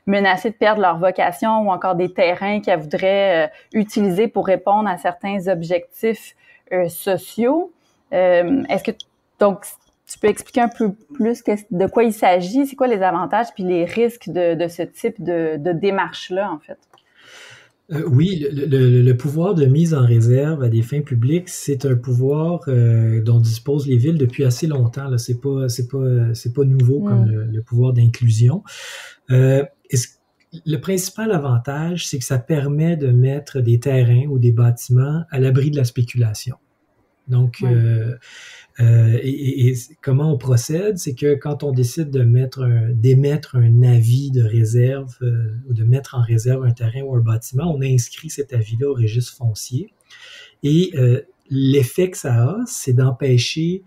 menacés de perdre leur vocation ou encore des terrains qu'elles voudraient utiliser pour répondre à certains objectifs sociaux. Est-ce que donc tu peux expliquer un peu plus de quoi il s'agit, c'est quoi les avantages puis les risques de ce type de démarche-là, en fait? Oui, le pouvoir de mise en réserve à des fins publiques, c'est un pouvoir dont disposent les villes depuis assez longtemps. Là, c'est pas nouveau comme le pouvoir d'inclusion. Le principal avantage, c'est que ça permet de mettre des terrains ou des bâtiments à l'abri de la spéculation. Donc, et comment on procède, c'est que quand on décide d'émettre un avis de réserve ou de mettre en réserve un terrain ou un bâtiment, on inscrit cet avis-là au registre foncier. Et l'effet que ça a, c'est d'empêcher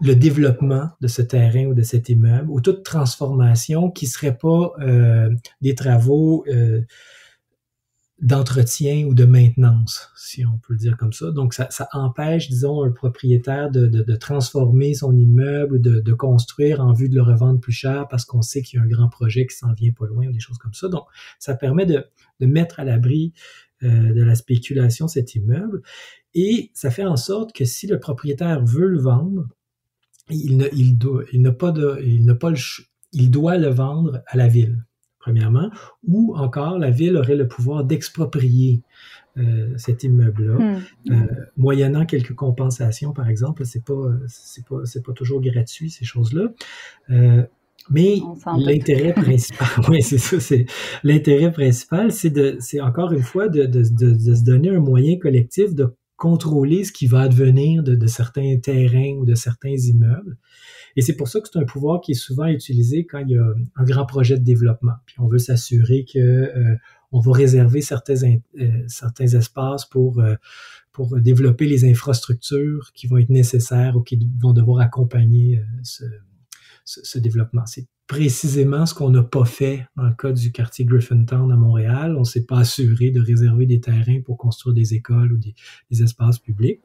le développement de ce terrain ou de cet immeuble ou toute transformation qui serait pas des travaux d'entretien ou de maintenance, si on peut le dire comme ça. Donc, ça empêche, disons, un propriétaire de transformer son immeuble, de construire en vue de le revendre plus cher parce qu'on sait qu'il y a un grand projet qui s'en vient pas loin ou des choses comme ça. Donc, ça permet de mettre à l'abri de la spéculation cet immeuble. Et ça fait en sorte que si le propriétaire veut le vendre, il doit le vendre à la ville, premièrement, ou encore la ville aurait le pouvoir d'exproprier cet immeuble-là, moyennant quelques compensations, par exemple. C'est pas toujours gratuit, ces choses-là. Mais l'intérêt principal, oui, c'est ça, c'est l'intérêt principal, c'est encore une fois de se donner un moyen collectif de contrôler ce qui va advenir de certains terrains ou de certains immeubles. Et c'est pour ça que c'est un pouvoir qui est souvent utilisé quand il y a un grand projet de développement. Puis on veut s'assurer que on va réserver certains espaces pour développer les infrastructures qui vont être nécessaires ou qui vont devoir accompagner ce développement. C'est précisément ce qu'on n'a pas fait dans le cas du quartier Griffintown à Montréal. On ne s'est pas assuré de réserver des terrains pour construire des écoles ou des espaces publics.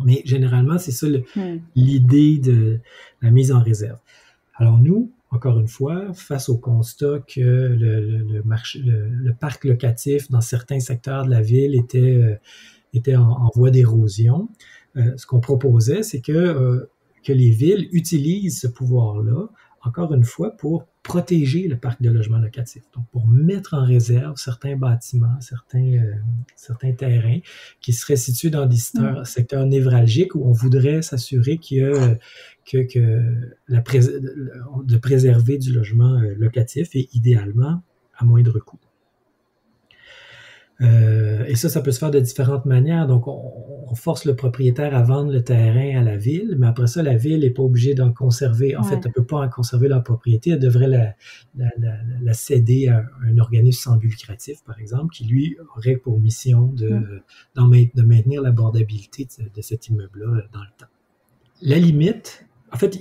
Mais généralement, c'est ça l'idée de la mise en réserve. Alors nous, encore une fois, face au constat que le parc locatif dans certains secteurs de la ville était en voie d'érosion, ce qu'on proposait, c'est que les villes utilisent ce pouvoir-là, encore une fois, pour protéger le parc de logements locatifs. Donc, pour mettre en réserve certains bâtiments, certains terrains qui seraient situés dans des secteurs névralgiques où on voudrait s'assurer de préserver du logement locatif et idéalement à moindre coût. Et ça peut se faire de différentes manières. Donc, on force le propriétaire à vendre le terrain à la ville, mais après ça, la ville n'est pas obligée d'en conserver. En fait, elle ne peut pas en conserver la propriété. Elle devrait la céder à un organisme sans but lucratif, par exemple, qui, lui, aurait pour mission de maintenir l'abordabilité de cet immeuble-là dans le temps. La limite, en fait,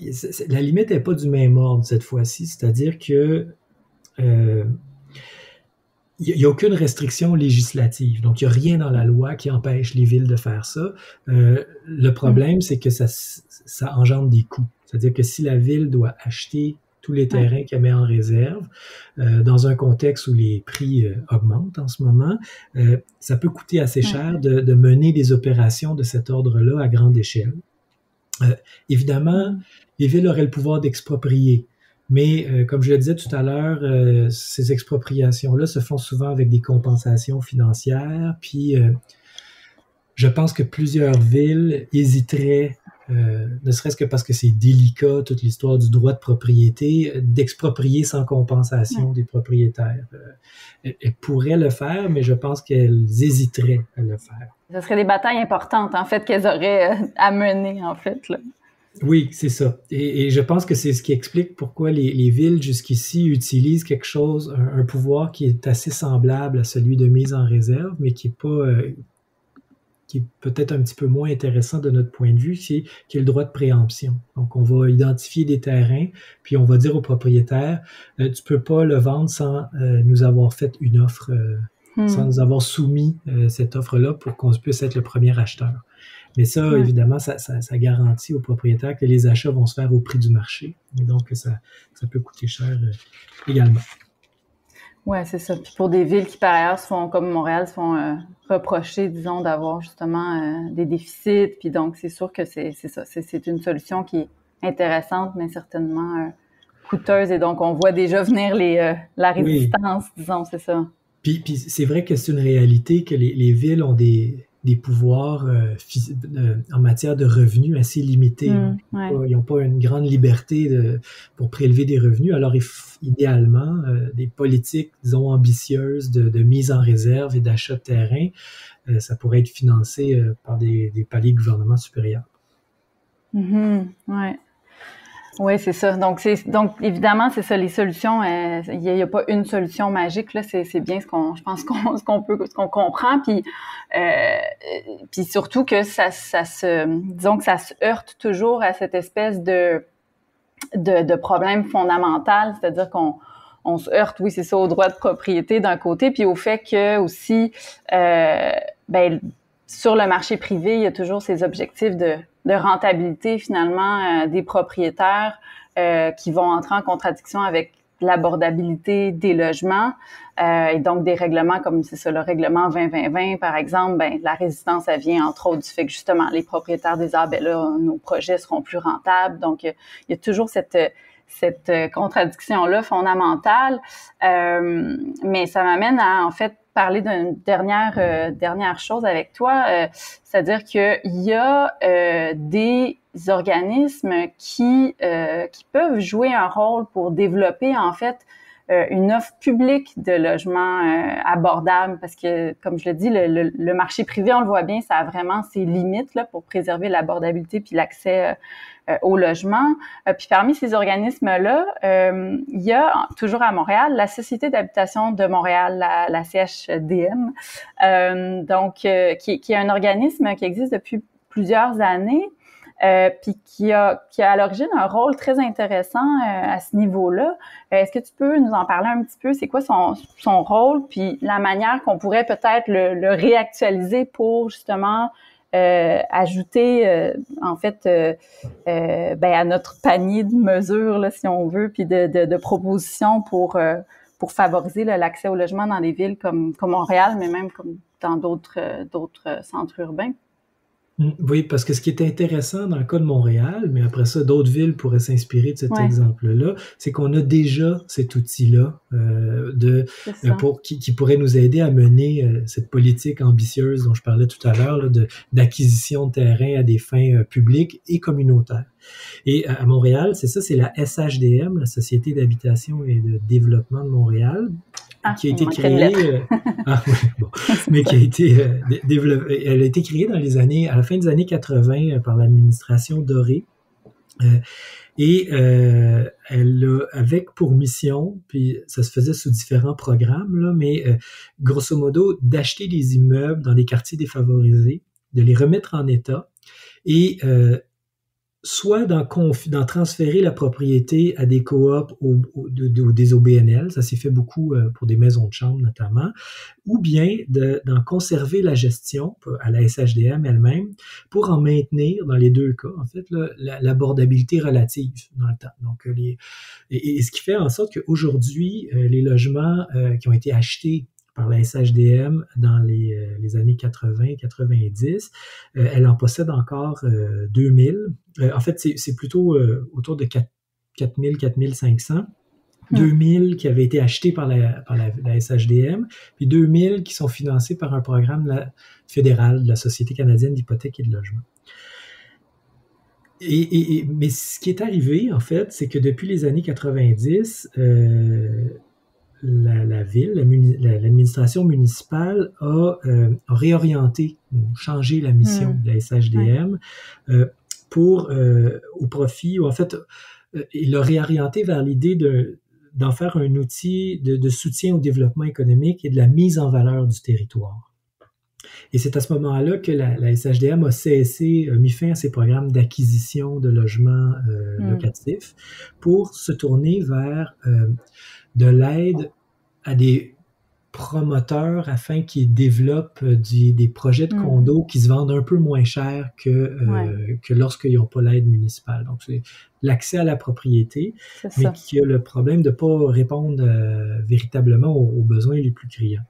la limite n'est pas du même ordre cette fois-ci, c'est-à-dire que il n'y a aucune restriction législative. Donc, il n'y a rien dans la loi qui empêche les villes de faire ça. Le problème, c'est que ça engendre des coûts. C'est-à-dire que si la ville doit acheter tous les terrains qu'elle met en réserve, dans un contexte où les prix augmentent en ce moment, ça peut coûter assez cher de mener des opérations de cet ordre-là à grande échelle. Évidemment, les villes auraient le pouvoir d'exproprier. Mais comme je le disais tout à l'heure, ces expropriations-là se font souvent avec des compensations financières. Puis, je pense que plusieurs villes hésiteraient, ne serait-ce que parce que c'est délicat, toute l'histoire du droit de propriété, d'exproprier sans compensation des propriétaires. Elles pourraient le faire, mais je pense qu'elles hésiteraient à le faire. Ce seraient des batailles importantes, en fait, qu'elles auraient à mener, en fait, là. Oui, c'est ça. Et je pense que c'est ce qui explique pourquoi les villes jusqu'ici utilisent quelque chose, un pouvoir qui est assez semblable à celui de mise en réserve, mais qui est peut-être un petit peu moins intéressant de notre point de vue, qui est le droit de préemption. Donc, on va identifier des terrains, puis on va dire au propriétaire, tu peux pas le vendre sans nous avoir fait une offre, sans nous avoir soumis cette offre-là pour qu'on puisse être le premier acheteur. Mais ça, évidemment, ça garantit aux propriétaires que les achats vont se faire au prix du marché. Et donc, ça peut coûter cher également. Oui, c'est ça. Puis pour des villes qui, par ailleurs, comme Montréal, se font reprocher, disons, d'avoir justement des déficits. Puis donc, c'est sûr que c'est ça. C'est une solution qui est intéressante, mais certainement coûteuse. Et donc, on voit déjà venir la résistance, disons, c'est ça. Puis c'est vrai que c'est une réalité que les villes ont des pouvoirs en matière de revenus assez limités. Ils n'ont pas une grande liberté pour prélever des revenus. Alors, idéalement, des politiques, disons, ambitieuses de mise en réserve et d'achat de terrain, ça pourrait être financé par des paliers de gouvernement supérieurs. Oui, c'est ça. Donc évidemment, c'est ça, les solutions, il y a pas une solution magique, là, c'est bien ce qu'on comprend, puis surtout que ça se heurte toujours à cette espèce de problème fondamental, c'est-à-dire qu'on on se heurte, oui, c'est ça, au droit de propriété d'un côté, puis au fait que aussi, sur le marché privé, il y a toujours ces objectifs de rentabilité finalement des propriétaires qui vont entrer en contradiction avec l'abordabilité des logements et donc des règlements comme c'est ça le règlement 20-20-20 par exemple, la résistance elle vient entre autres du fait que justement les propriétaires disent là nos projets seront plus rentables, donc il y a toujours cette contradiction-là fondamentale, mais ça m'amène à en fait parler d'une dernière chose avec toi, c'est-à-dire qu'il y a des organismes qui peuvent jouer un rôle pour développer en fait une offre publique de logements abordables, parce que, comme je le dis, le marché privé, on le voit bien, ça a vraiment ses limites là, pour préserver l'abordabilité puis l'accès au logement. Puis parmi ces organismes-là, il y a toujours à Montréal la Société d'habitation de Montréal, la CHDM, qui est un organisme qui existe depuis plusieurs années, puis qui a à l'origine un rôle très intéressant à ce niveau-là. Est-ce que tu peux nous en parler un petit peu? C'est quoi son rôle, puis la manière qu'on pourrait peut-être le réactualiser pour justement ajouter à notre panier de mesures, là, si on veut, puis de propositions pour favoriser l'accès au logement dans des villes comme Montréal, mais même comme dans d'autres centres urbains? Oui, parce que ce qui est intéressant dans le cas de Montréal, mais après ça, d'autres villes pourraient s'inspirer de cet exemple-là, c'est qu'on a déjà cet outil-là qui pourrait nous aider à mener cette politique ambitieuse dont je parlais tout à l'heure, là, d'acquisition de terrain à des fins publiques et communautaires. Et à Montréal, c'est la SHDM, la Société d'habitation et de développement de Montréal, qui a été créée, mais qui a été développée. Elle a été créée à la fin des années 80 par l'administration Doré. Elle a avec pour mission, puis ça se faisait sous différents programmes, là, mais grosso modo, d'acheter des immeubles dans les quartiers défavorisés, de les remettre en état et soit d'en transférer la propriété à des coops ou des OBNL, ça s'est fait beaucoup pour des maisons de chambre notamment, ou bien d'en conserver la gestion à la SHDM elle-même pour en maintenir, dans les deux cas, en fait, l'abordabilité relative dans le temps. Donc, et ce qui fait en sorte qu'aujourd'hui, les logements qui ont été achetés par la SHDM dans les années 80-90. Elle en possède encore 2000. En fait, c'est plutôt autour de 4000-4500. 2000 qui avaient été achetés par la SHDM, puis 2000 qui sont financés par un programme fédéral de la Société canadienne d'hypothèques et de logement. Mais ce qui est arrivé, en fait, c'est que depuis les années 90, la ville, l'administration municipale a réorienté, changé la mission de la SHDM au profit, ou en fait, il l'a réorienté vers l'idée d'en faire un outil de soutien au développement économique et de la mise en valeur du territoire. Et c'est à ce moment-là que la SHDM a mis fin à ses programmes d'acquisition de logements locatifs pour se tourner vers de l'aide à des promoteurs afin qu'ils développent des projets de condos qui se vendent un peu moins cher que lorsqu'ils n'ont pas l'aide municipale. Donc, c'est l'accès à la propriété, mais qui a le problème de ne pas répondre véritablement aux besoins les plus criants.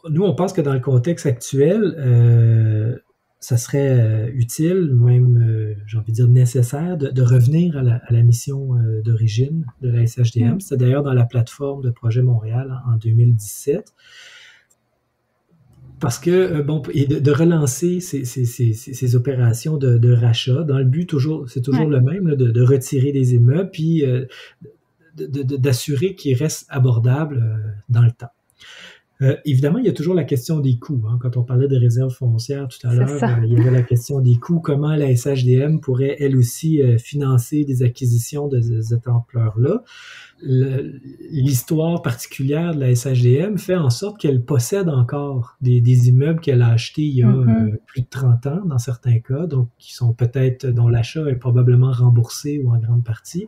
Nous, on pense que dans le contexte actuel, ça serait utile, même, j'ai envie de dire nécessaire, de revenir à la mission d'origine de la SHDM. C'est d'ailleurs dans la plateforme de Projet Montréal en 2017. Parce que, et de relancer ces opérations de rachat, dans le but, c'est toujours le même, là, de retirer des immeubles, puis d'assurer qu'ils restent abordables dans le temps. Évidemment, il y a toujours la question des coûts. Hein. Quand on parlait de réserves foncières tout à l'heure, il y avait la question des coûts. Comment la SHDM pourrait, elle aussi, financer des acquisitions de cette ampleur-là? L'histoire particulière de la SHDM fait en sorte qu'elle possède encore des immeubles qu'elle a achetés il y a plus de 30 ans, dans certains cas, donc qui sont peut-être, dont l'achat est probablement remboursé ou en grande partie.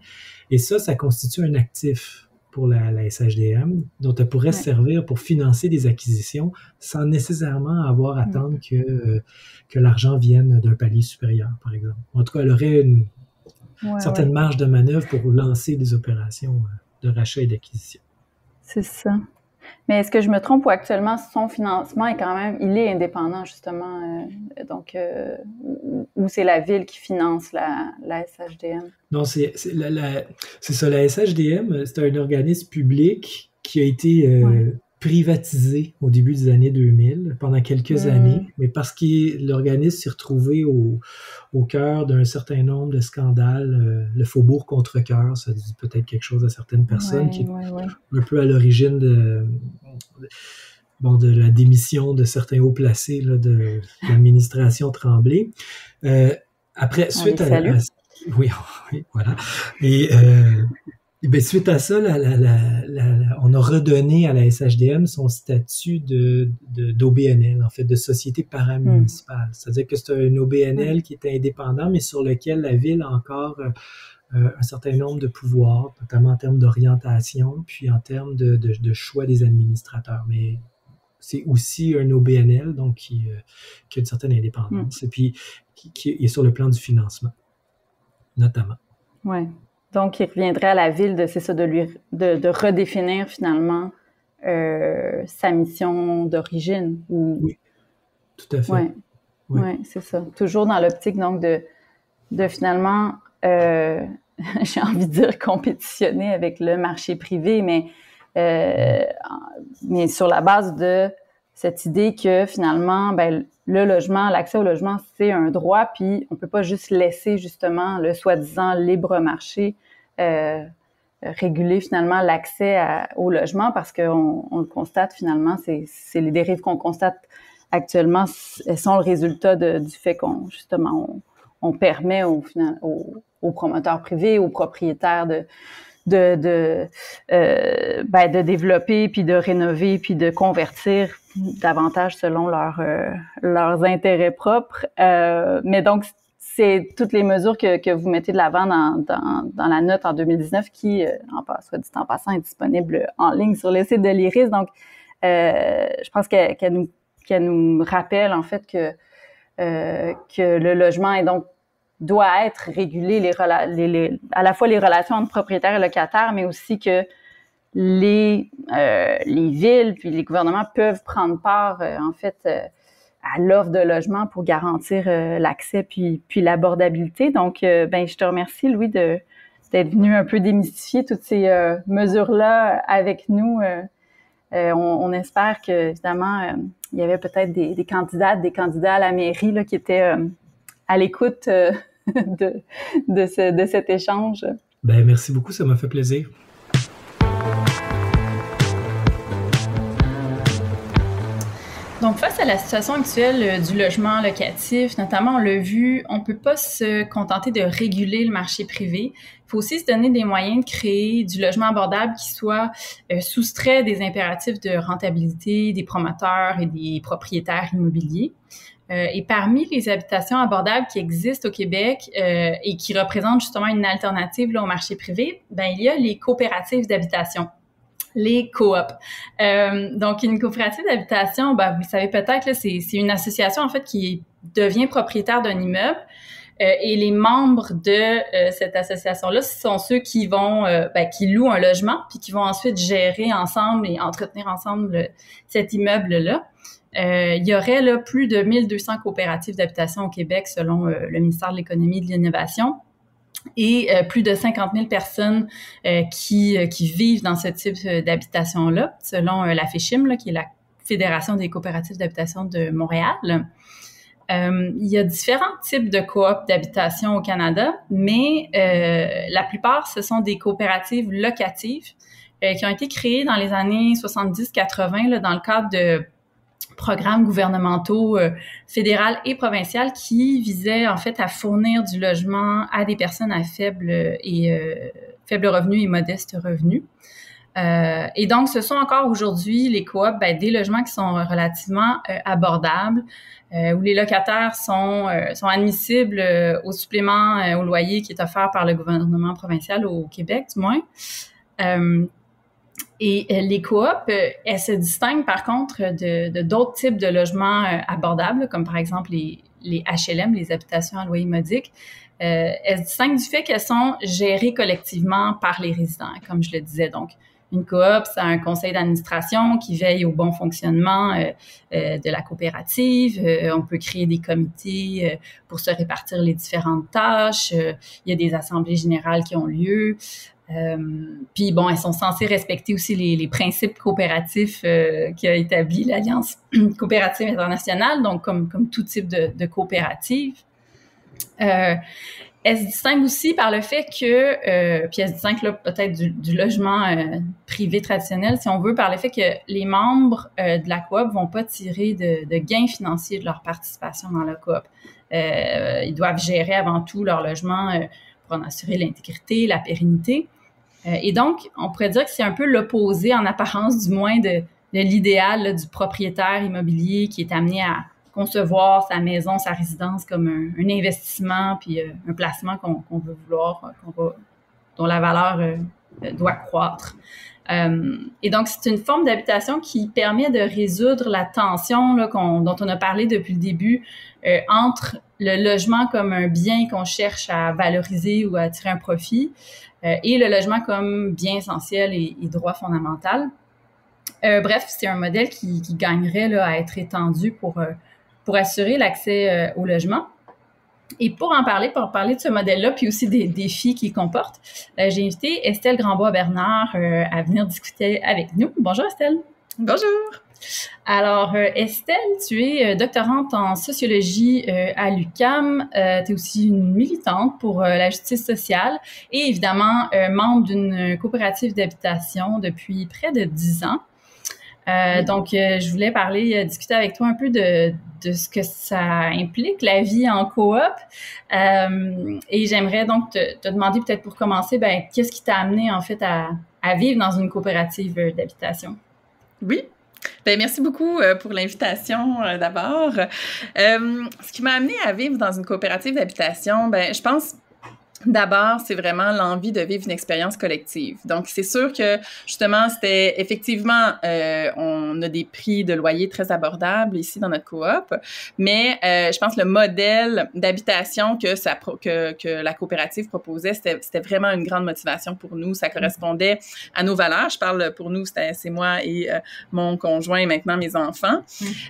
Et ça constitue un actif pour la SHDM, dont elle pourrait se servir pour financer des acquisitions sans nécessairement avoir à attendre que l'argent vienne d'un palier supérieur, par exemple. En tout cas, elle aurait une certaine marge de manœuvre pour lancer des opérations de rachat et d'acquisition. C'est ça. Mais est-ce que je me trompe ou actuellement, son financement est quand même, il est indépendant justement, ou c'est la ville qui finance la SHDM? Non, c'est ça. La SHDM, c'est un organisme public qui a été privatisé au début des années 2000, pendant quelques années, mais parce que l'organisme s'est retrouvé au cœur d'un certain nombre de scandales. Le Faubourg Contrecœur, ça dit peut-être quelque chose à certaines personnes, qui est un peu à l'origine de la démission de certains hauts placés là, de l'administration Tremblay. Après, suite à oui, voilà. Et suite à ça, on a redonné à la SHDM son statut d'OBNL, en fait, de société paramunicipale. C'est-à-dire que c'est un OBNL qui est indépendant, mais sur lequel la ville a encore un certain nombre de pouvoirs, notamment en termes d'orientation, puis en termes de choix des administrateurs. Mais c'est aussi un OBNL, donc qui a une certaine indépendance, et puis qui est sur le plan du financement, notamment. Oui. Donc, il reviendrait à la ville de redéfinir finalement sa mission d'origine. Oui, tout à fait. Oui, c'est ça. Toujours dans l'optique donc de finalement, j'ai envie de dire compétitionner avec le marché privé, mais sur la base de cette idée que finalement, le logement, l'accès au logement, c'est un droit, puis on peut pas juste laisser justement le soi-disant libre marché réguler finalement l'accès au logement, parce qu'on le constate finalement, c'est les dérives qu'on constate actuellement, elles sont le résultat du fait qu'on permet aux promoteurs privés, aux propriétaires de développer, puis de rénover, puis de convertir davantage selon leurs intérêts propres. Mais donc, c'est toutes les mesures que vous mettez de l'avant dans la note en 2019 qui, soit dit en passant, est disponible en ligne sur le site de l'IRIS. Donc, je pense qu'elle nous rappelle en fait que le logement doit être régulé, à la fois les relations entre propriétaires et locataires, mais aussi que les villes puis les gouvernements peuvent prendre part en fait à l'offre de logement pour garantir l'accès puis l'abordabilité. Donc, je te remercie, Louis, d'être venu un peu démystifier toutes ces mesures-là avec nous. On espère que, évidemment, il y avait peut-être des candidats à la mairie là, qui étaient à l'écoute de cet échange. Merci beaucoup, ça m'a fait plaisir. Donc, face à la situation actuelle du logement locatif, notamment, on l'a vu, on ne peut pas se contenter de réguler le marché privé. Il faut aussi se donner des moyens de créer du logement abordable qui soit soustrait des impératifs de rentabilité des promoteurs et des propriétaires immobiliers. Et parmi les habitations abordables qui existent au Québec et qui représentent justement une alternative là, au marché privé, il y a les coopératives d'habitation. Les coops. Donc, une coopérative d'habitation, vous le savez peut-être, là, c'est une association en fait qui devient propriétaire d'un immeuble et les membres de cette association-là, ce sont ceux qui vont, qui louent un logement puis qui vont ensuite gérer ensemble et entretenir ensemble cet immeuble-là. Il y aurait là plus de 1200 coopératives d'habitation au Québec selon le ministère de l'Économie et de l'Innovation. Et plus de 50 000 personnes qui vivent dans ce type d'habitation-là, selon la FECHIM, là, qui est la Fédération des coopératives d'habitation de Montréal. Il y a différents types de coop d'habitation au Canada, mais la plupart, ce sont des coopératives locatives qui ont été créés dans les années 70-80 là, dans le cadre de programmes gouvernementaux fédéral et provincial qui visaient en fait à fournir du logement à des personnes à faible revenu et modeste revenu. Et donc, ce sont encore aujourd'hui les coops, des logements qui sont relativement abordables, où les locataires sont admissibles au supplément au loyer qui est offert par le gouvernement provincial au Québec, du moins. Et les coops, elles se distinguent par contre de d'autres types de logements abordables, comme par exemple les HLM, les habitations à loyer modique. Elles se distinguent du fait qu'elles sont gérées collectivement par les résidents, comme je le disais. Donc, une coop, c'est un conseil d'administration qui veille au bon fonctionnement de la coopérative. On peut créer des comités pour se répartir les différentes tâches. Il y a des assemblées générales qui ont lieu. Puis bon, elles sont censées respecter aussi les principes coopératifs qu'a établi l'Alliance coopérative internationale, donc comme tout type de coopérative. Elle se distingue aussi par le fait que, puis elle se distingue là peut-être du logement privé traditionnel, si on veut, par le fait que les membres de la coop vont pas tirer de gains financiers de leur participation dans la coop. Ils doivent gérer avant tout leur logement pour en assurer l'intégrité, la pérennité. Et donc, on pourrait dire que c'est un peu l'opposé, en apparence du moins, de l'idéal là, du propriétaire immobilier qui est amené à concevoir sa maison, sa résidence comme un investissement puis un placement qu'on veut vouloir, dont la valeur doit croître. Et donc, c'est une forme d'habitation qui permet de résoudre la tension là, dont on a parlé depuis le début entre le logement comme un bien qu'on cherche à valoriser ou à tirer un profit et le logement comme bien essentiel et droit fondamental. Bref, c'est un modèle qui gagnerait là, à être étendu pour assurer l'accès au logement. Et pour parler de ce modèle-là, puis aussi des défis qu'il comporte, j'ai invité Estelle Grandbois-Bernard à venir discuter avec nous. Bonjour Estelle. Bonjour. Alors Estelle, tu es doctorante en sociologie à l'UQAM. Tu es aussi une militante pour la justice sociale et évidemment membre d'une coopérative d'habitation depuis près de 10 ans. Donc, je voulais discuter avec toi un peu de ce que ça implique, la vie en coop. Et j'aimerais donc te demander peut-être pour commencer, qu'est-ce qui t'a amené en fait à vivre dans une coopérative d'habitation? Oui. Merci beaucoup pour l'invitation d'abord. Ce qui m'a amené à vivre dans une coopérative d'habitation, je pense... D'abord, c'est vraiment l'envie de vivre une expérience collective. Donc, c'est sûr que, justement, c'était effectivement, on a des prix de loyer très abordables ici dans notre coop, mais je pense que le modèle d'habitation que la coopérative proposait, c'était vraiment une grande motivation pour nous. Ça correspondait à nos valeurs. Je parle pour nous, c'est moi et mon conjoint et maintenant mes enfants.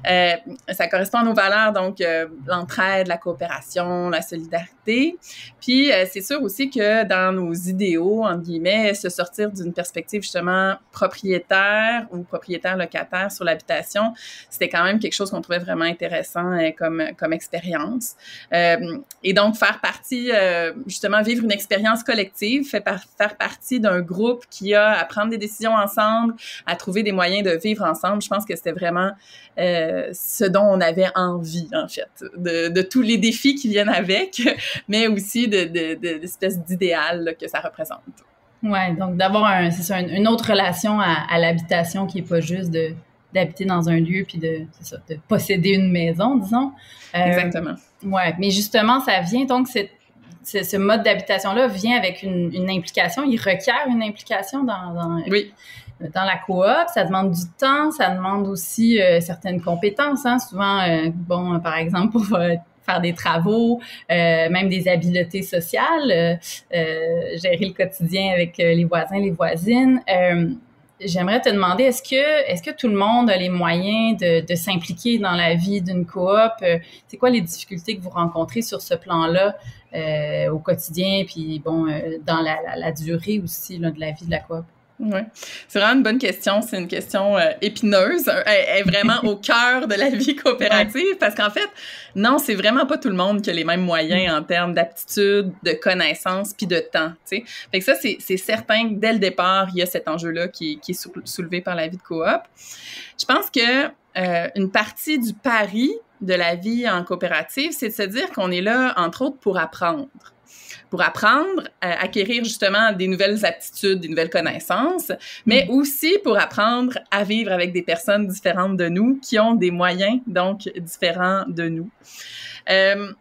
Ça correspond à nos valeurs, donc l'entraide, la coopération, la solidarité. Puis, c'est sûr aussi que dans nos idéaux, entre guillemets, se sortir d'une perspective justement propriétaire ou propriétaire-locataire sur l'habitation, c'était quand même quelque chose qu'on trouvait vraiment intéressant comme expérience. Et donc, faire partie, justement, vivre une expérience collective, faire partie d'un groupe qui a à prendre des décisions ensemble, à trouver des moyens de vivre ensemble, je pense que c'était vraiment ce dont on avait envie, en fait, de tous les défis qui viennent avec, mais aussi de l'espèce d'idéal là, que ça représente. Ouais, donc d'avoir une autre relation à l'habitation qui est pas juste d'habiter dans un lieu puis de posséder une maison, disons. Exactement. Ouais, mais justement, ça vient donc ce mode d'habitation-là vient avec une implication. Il requiert une implication oui. Dans la coop. Ça demande du temps, ça demande aussi certaines compétences. Hein, souvent, par exemple, pour faire des travaux, même des habiletés sociales, gérer le quotidien avec les voisins, les voisines. J'aimerais te demander, est-ce que tout le monde a les moyens de s'impliquer dans la vie d'une coop? C'est quoi les difficultés que vous rencontrez sur ce plan-là au quotidien, puis dans la durée aussi là, de la vie de la coop? Oui, c'est vraiment une bonne question. C'est une question épineuse. Elle est vraiment au cœur de la vie coopérative parce qu'en fait, non, c'est vraiment pas tout le monde qui a les mêmes moyens en termes d'aptitude, de connaissances puis de temps, tu sais. Fait que ça, c'est certain que dès le départ, il y a cet enjeu-là qui est soulevé par la vie de coop. Je pense que une partie du pari de la vie en coopérative, c'est de se dire qu'on est là, entre autres, pour apprendre, acquérir justement des nouvelles aptitudes, des nouvelles connaissances, mais aussi pour apprendre à vivre avec des personnes différentes de nous, qui ont des moyens, donc, différents de nous.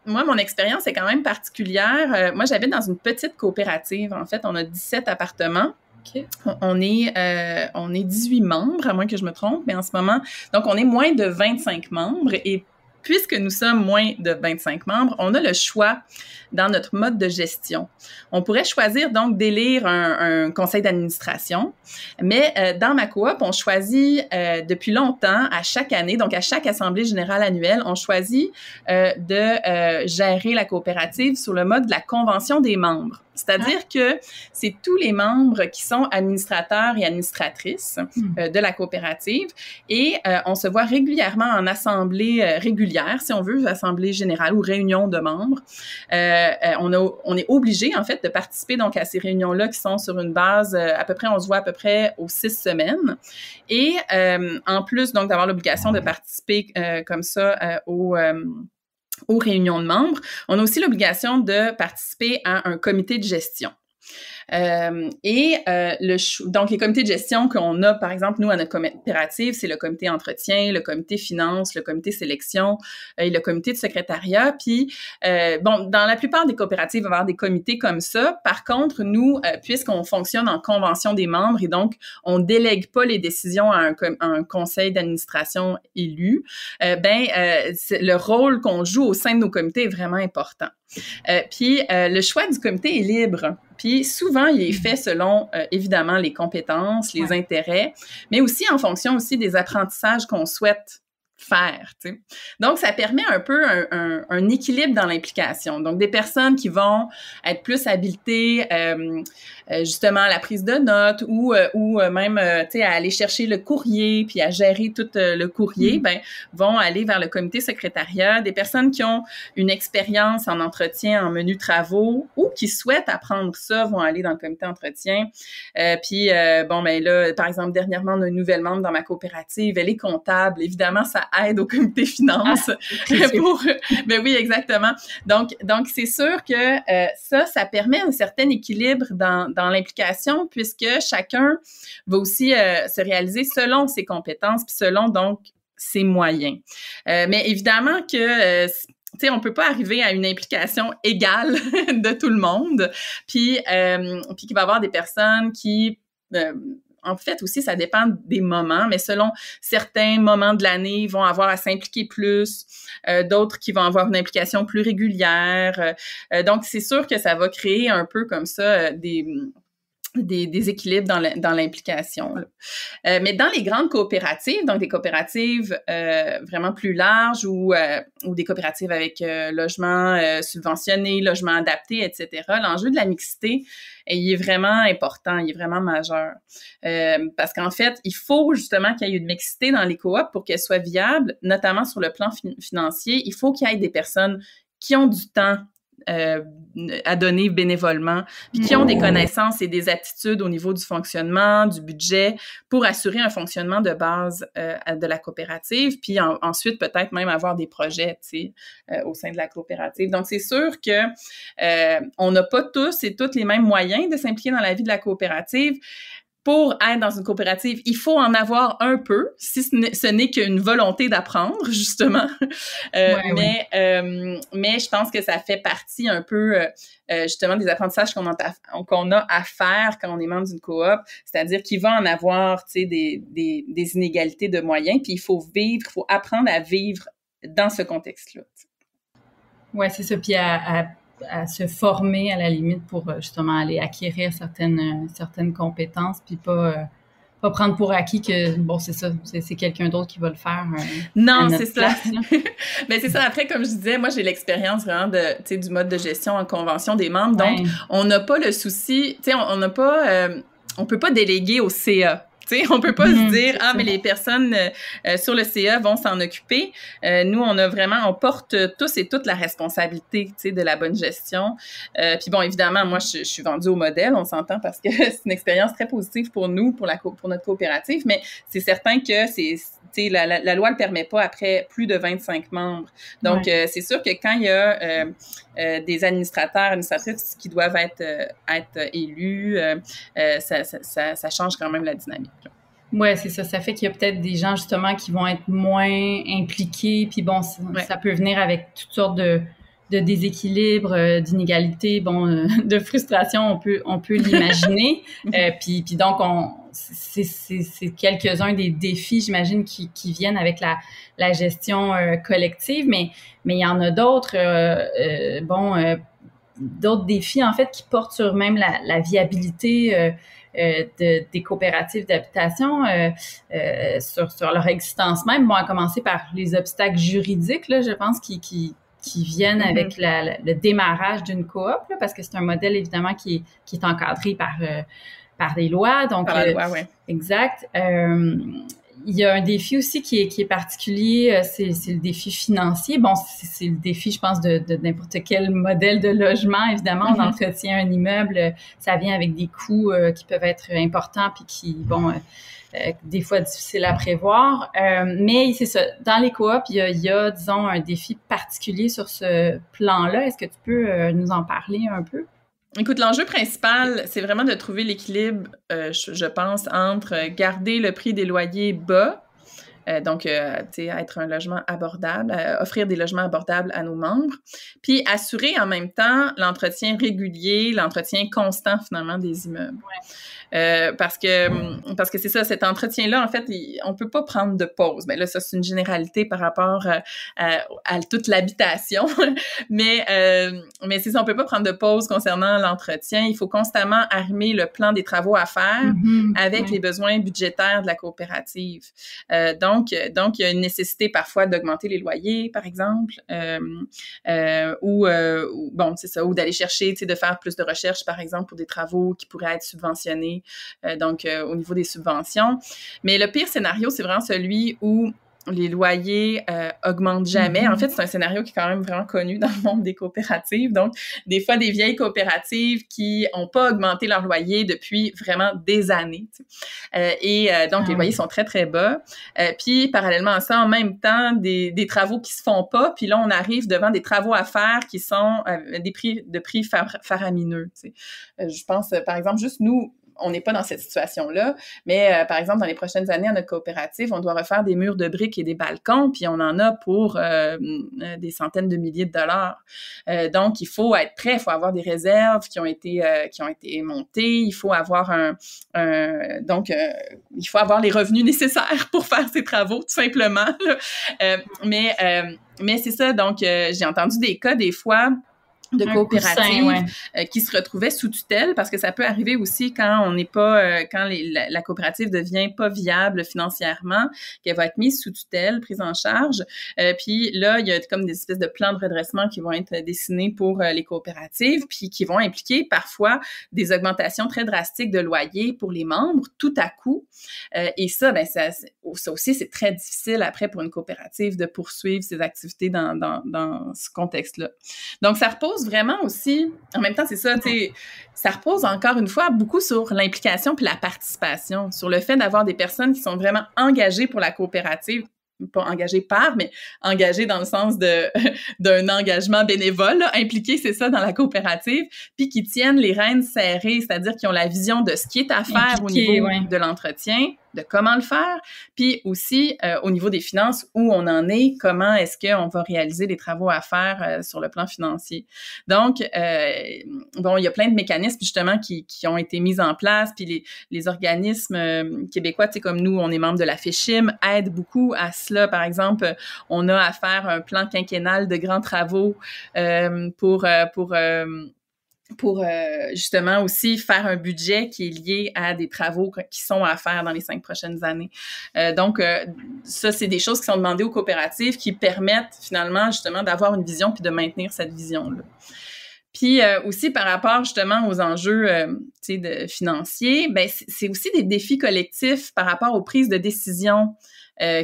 Moi, mon expérience est quand même particulière. Moi, j'habite dans une petite coopérative. En fait, on a 17 appartements. Okay. On est 18 membres, à moins que je me trompe, mais en ce moment, donc on est moins de 25 membres et puisque nous sommes moins de 25 membres, on a le choix dans notre mode de gestion. On pourrait choisir donc d'élire un conseil d'administration, mais dans ma coop, on choisit depuis longtemps, à chaque année, donc à chaque assemblée générale annuelle, on choisit de gérer la coopérative sur le mode de la convention des membres. C'est-à-dire que c'est tous les membres qui sont administrateurs et administratrices de la coopérative et on se voit régulièrement en assemblée régulière, si on veut, assemblée générale ou réunion de membres. On est obligé, en fait, de participer donc à ces réunions-là qui sont sur une base, à peu près, on se voit à peu près aux 6 semaines. Et en plus, donc, d'avoir l'obligation de participer comme ça aux réunions de membres, on a aussi l'obligation de participer à un comité de gestion. Donc, les comités de gestion qu'on a, par exemple, nous, à notre coopérative, c'est le comité entretien, le comité finance, le comité sélection et le comité de secrétariat. Puis, dans la plupart des coopératives, il va y avoir des comités comme ça. Par contre, nous, puisqu'on fonctionne en convention des membres et donc, on délègue pas les décisions à un conseil d'administration élu, le rôle qu'on joue au sein de nos comités est vraiment important. Puis, le choix du comité est libre. Puis, souvent, il est fait selon, évidemment, les compétences, les intérêts, mais aussi en fonction aussi des apprentissages qu'on souhaite faire, tu sais. Donc, ça permet un peu un équilibre dans l'implication. Donc, des personnes qui vont être plus habilitées, justement, à la prise de notes ou même, tu sais, à aller chercher le courrier puis à gérer tout le courrier, vont aller vers le comité secrétariat. Des personnes qui ont une expérience en entretien, en menu travaux ou qui souhaitent apprendre ça vont aller dans le comité entretien. Là, par exemple, dernièrement, on a une nouvelle membre dans ma coopérative. Elle est comptable. Évidemment, ça aide au comité finance. Oui, exactement. Donc, c'est sûr que ça permet un certain équilibre dans l'implication puisque chacun va aussi se réaliser selon ses compétences puis selon, donc, ses moyens. Mais évidemment que... tu sais, on peut pas arriver à une implication égale de tout le monde, puis qu'il va y avoir des personnes qui... en fait, aussi, ça dépend des moments, mais selon certains moments de l'année, ils vont avoir à s'impliquer plus, d'autres qui vont avoir une implication plus régulière. Donc, c'est sûr que ça va créer un peu comme ça des équilibres dans l'implication. Mais dans les grandes coopératives, donc des coopératives vraiment plus larges ou des coopératives avec logement subventionné, logement adapté, etc., l'enjeu de la mixité, il est vraiment important, il est vraiment majeur. Parce qu'en fait, il faut justement qu'il y ait une mixité dans les coops pour qu'elles soient viables, notamment sur le plan financier. Il faut qu'il y ait des personnes qui ont du temps à donner bénévolement, puis qui ont des connaissances et des aptitudes au niveau du fonctionnement, du budget, pour assurer un fonctionnement de base de la coopérative, puis ensuite peut-être même avoir des projets, tu sais, au sein de la coopérative. Donc, c'est sûr que on n'a pas tous et toutes les mêmes moyens de s'impliquer dans la vie de la coopérative. Pour être dans une coopérative, il faut en avoir un peu, si ce n'est qu'une volonté d'apprendre, justement. Mais je pense que ça fait partie un peu, justement, des apprentissages qu'on a à faire quand on est membre d'une coop, c'est-à-dire qu'il va en avoir, tu sais, des inégalités de moyens, puis il faut apprendre à vivre dans ce contexte-là. Oui, c'est ça. Puis à se former à la limite pour justement aller acquérir certaines compétences puis pas prendre pour acquis que bon c'est ça c'est quelqu'un d'autre qui va le faire non c'est ça mais c'est ça. Après, comme je disais, moi j'ai l'expérience vraiment du mode de gestion en convention des membres, donc on n'a pas le souci, tu sais, on n'a pas on peut pas déléguer au CA. On peut pas se dire « Ah, mais les personnes sur le CA vont s'en occuper. » Nous, on porte tous et toutes la responsabilité de la bonne gestion. Puis bon, évidemment, moi, je suis vendue au modèle, on s'entend, parce que c'est une expérience très positive pour nous, pour notre coopérative, mais c'est certain que la loi ne le permet pas après plus de 25 membres. Donc, c'est sûr que quand il y a des administratrices qui doivent être élus, ça change quand même la dynamique. Ouais, c'est ça. Ça fait qu'il y a peut-être des gens, justement, qui vont être moins impliqués. Puis bon, ça peut venir avec toutes sortes de déséquilibres, d'inégalités, de frustration, on peut l'imaginer. Puis donc, c'est quelques-uns des défis, j'imagine, qui viennent avec la gestion collective. Mais il y en a d'autres, d'autres défis, en fait, qui portent sur même la viabilité des coopératives d'habitation sur leur existence même. Bon, à commencer par les obstacles juridiques, là, je pense, qui viennent avec le démarrage d'une coop, là, parce que c'est un modèle, évidemment, qui est encadré par des lois. Donc, par la loi, oui. Exact. Il y a un défi aussi qui est particulier, c'est le défi financier. Bon, c'est le défi, je pense, de n'importe quel modèle de logement. Évidemment, on entretient un immeuble, ça vient avec des coûts qui peuvent être importants puis qui, des fois difficiles à prévoir. Mais c'est ça, dans les coops, il y a, disons, un défi particulier sur ce plan-là. Est-ce que tu peux nous en parler un peu? Écoute, l'enjeu principal, c'est vraiment de trouver l'équilibre, je pense, entre garder le prix des loyers bas, donc, être un logement abordable, offrir des logements abordables à nos membres, puis assurer en même temps l'entretien régulier, l'entretien constant, finalement, des immeubles. Parce que c'est ça, cet entretien-là, en fait, on peut pas prendre de pause. Ben là, ça, c'est une généralité par rapport à toute l'habitation. mais c'est ça, on peut pas prendre de pause concernant l'entretien. Il faut constamment arrimer le plan des travaux à faire avec les besoins budgétaires de la coopérative. Donc, il y a une nécessité parfois d'augmenter les loyers, par exemple, ou d'aller chercher, de faire plus de recherches, par exemple, pour des travaux qui pourraient être subventionnés. Au niveau des subventions. Mais le pire scénario, c'est vraiment celui où les loyers augmentent jamais. En fait, c'est un scénario qui est quand même vraiment connu dans le monde des coopératives. Donc, des fois, des vieilles coopératives qui n'ont pas augmenté leur loyer depuis vraiment des années. Donc, les loyers sont très, très bas. Puis, parallèlement à ça, en même temps, des travaux qui se font pas. Puis là, on arrive devant des travaux à faire qui sont des prix faramineux. Je pense, par exemple, juste nous, on n'est pas dans cette situation-là, mais par exemple, dans les prochaines années, à notre coopérative, on doit refaire des murs de briques et des balcons, puis on en a pour des centaines de milliers de dollars. Donc, il faut être prêt, il faut avoir des réserves qui ont été montées, il faut avoir il faut avoir les revenus nécessaires pour faire ces travaux, tout simplement. Mais c'est ça, donc j'ai entendu des cas, des fois, de coopératives qui se retrouvaient sous tutelle, parce que ça peut arriver aussi quand on n'est pas, quand la coopérative devient pas viable financièrement, qu'elle va être mise sous tutelle, prise en charge. Puis là, il y a comme des espèces de plans de redressement qui vont être dessinés pour les coopératives, puis qui vont impliquer parfois des augmentations très drastiques de loyer pour les membres, tout à coup. Et ça, ça aussi, c'est très difficile après pour une coopérative de poursuivre ses activités dans ce contexte-là. Donc, ça repose vraiment aussi, en même temps, c'est ça, ça repose encore une fois beaucoup sur l'implication puis la participation, sur le fait d'avoir des personnes qui sont vraiment engagées pour la coopérative, pas engagées par, mais engagées dans le sens d'un engagement bénévole, là, impliquées, c'est ça, dans la coopérative, puis qui tiennent les rênes serrées, c'est-à-dire qui ont la vision de ce qui est à faire au niveau de l'entretien, de comment le faire, puis aussi au niveau des finances, où on en est, comment est-ce qu'on va réaliser les travaux à faire sur le plan financier. Donc, il y a plein de mécanismes justement qui ont été mis en place, puis les organismes québécois, tu sais, comme nous, on est membre de la FECHIM, aident beaucoup à cela. Par exemple, on a à faire un plan quinquennal de grands travaux pour justement aussi faire un budget qui est lié à des travaux qui sont à faire dans les 5 prochaines années. Donc, ça, c'est des choses qui sont demandées aux coopératives qui permettent finalement justement d'avoir une vision puis de maintenir cette vision-là. Puis aussi par rapport justement aux enjeux financiers, ben c'est aussi des défis collectifs par rapport aux prises de décision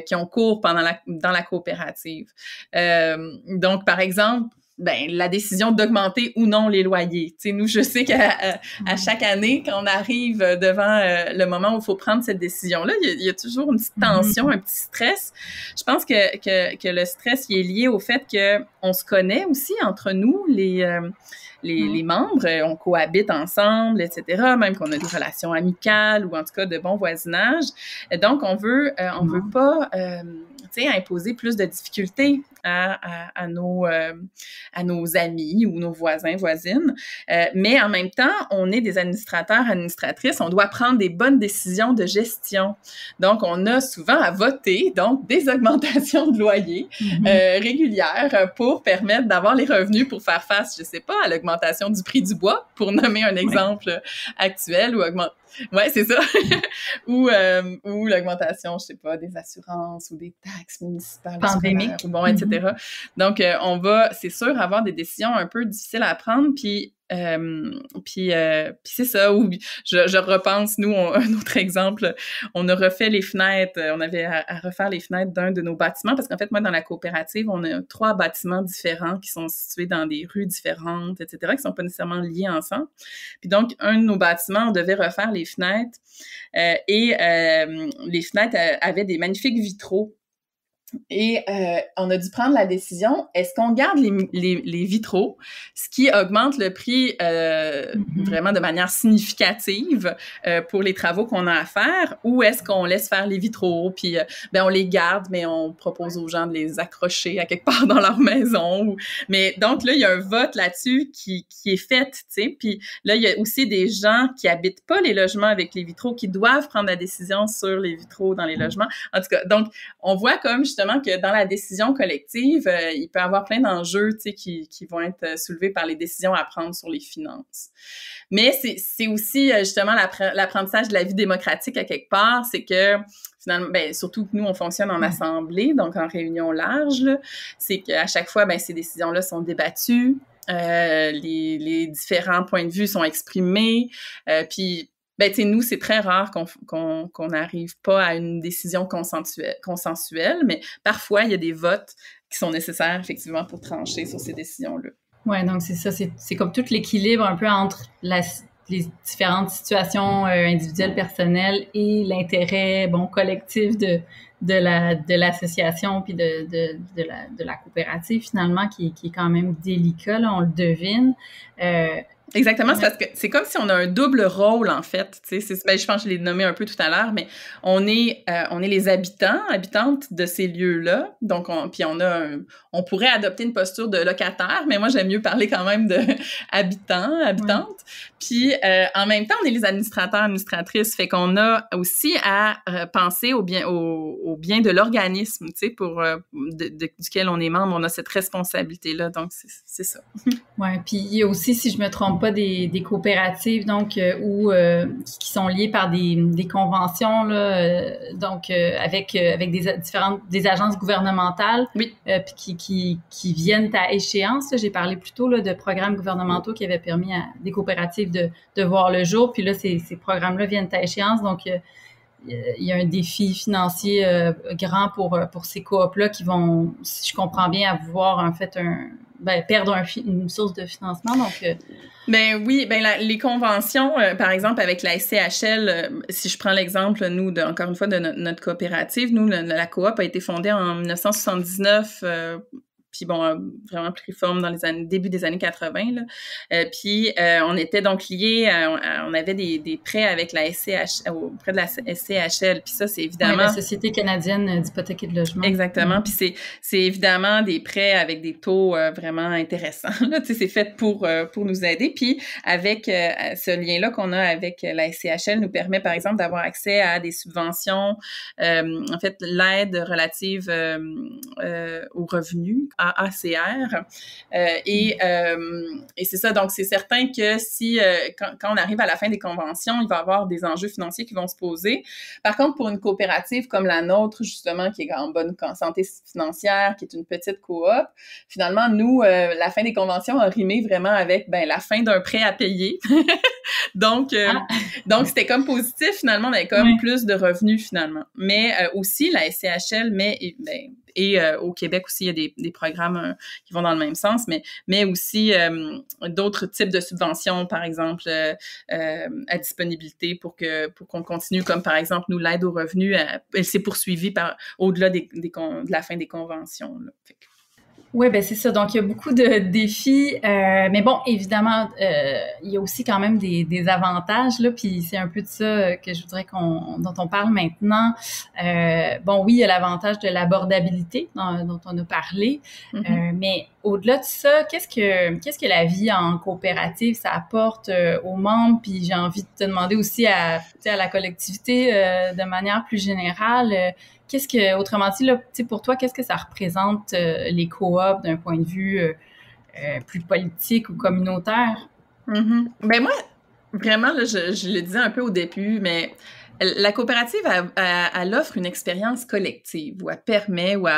qui ont cours dans la coopérative. Donc, par exemple, ben la décision d'augmenter ou non les loyers. Tu sais, nous, je sais qu'à chaque année, quand on arrive devant le moment où il faut prendre cette décision-là, il y a toujours une petite tension, un petit stress. Je pense que le stress il est lié au fait que on se connaît aussi entre nous, les membres, on cohabite ensemble, etc., même qu'on a des relations amicales ou en tout cas de bon voisinage. Donc, on veut pas imposer plus de difficultés à nos amis ou nos voisins, voisines. Mais en même temps, on est des administrateurs, administratrices, on doit prendre des bonnes décisions de gestion. Donc, on a souvent à voter, donc, des augmentations de loyer régulières pour permettre d'avoir les revenus pour faire face, je sais pas, à l'augmentation du prix du bois, pour nommer un exemple actuel, ou ouais, c'est ça. ou l'augmentation, je sais pas, des assurances ou des taxes municipales. Pandémique. Bon, etc. Donc, on va, c'est sûr, avoir des décisions un peu difficiles à prendre, puis c'est ça, où je repense, nous, un autre exemple, on a refait les fenêtres, on avait à refaire les fenêtres d'un de nos bâtiments, parce qu'en fait, moi, dans la coopérative, on a 3 bâtiments différents qui sont situés dans des rues différentes, etc., qui sont pas nécessairement liés ensemble. Puis donc, un de nos bâtiments, on devait refaire les fenêtres, et les fenêtres avaient des magnifiques vitraux. Et on a dû prendre la décision, est-ce qu'on garde les vitraux, ce qui augmente le prix vraiment de manière significative pour les travaux qu'on a à faire, ou est-ce qu'on laisse faire les vitraux, puis on les garde, mais on propose aux gens de les accrocher à quelque part dans leur maison. Mais donc là, il y a un vote là-dessus qui est fait, tu sais. Puis là, il y a aussi des gens qui habitent pas les logements avec les vitraux, qui doivent prendre la décision sur les vitraux dans les logements. En tout cas, donc, on voit comme justement que dans la décision collective, il peut y avoir plein d'enjeux, tu sais, qui vont être soulevés par les décisions à prendre sur les finances. Mais c'est aussi justement l'apprentissage de la vie démocratique à quelque part, c'est que finalement, surtout que nous, on fonctionne en assemblée, donc en réunion large, là, c'est qu'à chaque fois, ces décisions-là sont débattues, les différents points de vue sont exprimés, puis nous, c'est très rare qu'on n'arrive pas à une décision consensuelle, mais parfois, il y a des votes qui sont nécessaires, effectivement, pour trancher sur ces décisions-là. Ouais, donc c'est ça, c'est comme tout l'équilibre un peu entre les différentes situations individuelles, personnelles et l'intérêt, collectif de l'association puis de la coopérative, finalement, qui est quand même délicat, là, on le devine. Exactement, c'est parce que c'est comme si on a un double rôle, en fait. Tu sais, je pense que je l'ai nommé un peu tout à l'heure, mais on est les habitantes de ces lieux-là. Donc, on pourrait adopter une posture de locataire, mais moi, j'aime mieux parler quand même de habitantes. Puis, en même temps, on est les administrateurs, administratrices. Fait qu'on a aussi à penser au bien de l'organisme, tu sais, duquel on est membre. On a cette responsabilité-là. Donc, c'est ça. Ouais, puis il y a aussi, si je me trompe pas, des coopératives donc qui sont liées par des conventions là, avec des agences gouvernementales, oui, puis qui viennent à échéance. Là. J'ai parlé plus tôt là, de programmes gouvernementaux qui avaient permis à des coopératives de voir le jour, puis là ces programmes-là viennent à échéance, donc il y a un défi financier grand pour ces coops-là qui vont, si je comprends bien, avoir en fait perdre une source de financement. Donc, oui, les conventions, par exemple, avec la SCHL, si je prends l'exemple, nous, encore une fois, de notre coopérative, nous, la coop a été fondée en 1979, puis vraiment pris forme dans début des années 80, là. Puis on était donc liés, on avait des prêts avec la auprès de la SCHL, puis ça, c'est évidemment... la Société canadienne d'hypothèque et de logement. Exactement, puis c'est évidemment des prêts avec des taux vraiment intéressants, là, tu sais, c'est fait pour nous aider, puis avec ce lien-là qu'on a avec la SCHL nous permet, par exemple, d'avoir accès à des subventions, en fait, l'aide relative aux revenus, AACR. Et c'est ça, donc c'est certain que si quand on arrive à la fin des conventions, il va y avoir des enjeux financiers qui vont se poser. Par contre, pour une coopérative comme la nôtre, justement, qui est en bonne santé financière, qui est une petite coop, finalement, nous, la fin des conventions a rimé vraiment avec la fin d'un prêt à payer. Donc, c'était comme positif, finalement, on avait comme plus de revenus, finalement. Mais aussi, la SCHL et au Québec aussi, il y a des programmes qui vont dans le même sens, mais aussi d'autres types de subventions, par exemple, à disponibilité pour qu'on continue, comme par exemple, nous, l'aide aux revenus, elle s'est poursuivie au-delà de la fin des conventions, là. Oui, c'est ça. Donc, il y a beaucoup de défis. Mais bon, évidemment, il y a aussi quand même des avantages, là. Puis c'est un peu de ça que je voudrais dont on parle maintenant. Oui, il y a l'avantage de l'abordabilité dont on a parlé. Mais au-delà de ça, qu'est-ce que la vie en coopérative, ça apporte aux membres? Puis j'ai envie de te demander aussi à la collectivité de manière plus générale. Autrement dit, là, pour toi, qu'est-ce que ça représente les coops d'un point de vue plus politique ou communautaire? Moi, vraiment, là, je le disais un peu au début, mais la coopérative, elle offre une expérience collective, ou elle permet, ou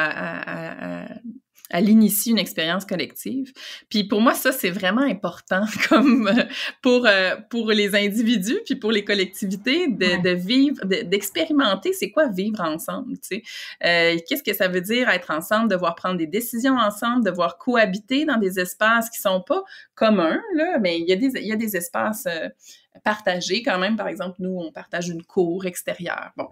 elle initie une expérience collective. Puis pour moi, ça, c'est vraiment important comme pour les individus, puis pour les collectivités, de vivre, d'expérimenter c'est quoi vivre ensemble, tu sais. Qu'est-ce que ça veut dire être ensemble, devoir prendre des décisions ensemble, devoir cohabiter dans des espaces qui sont pas communs, là, mais il y a des espaces partagés quand même. Par exemple, nous, on partage une cour extérieure. Bon.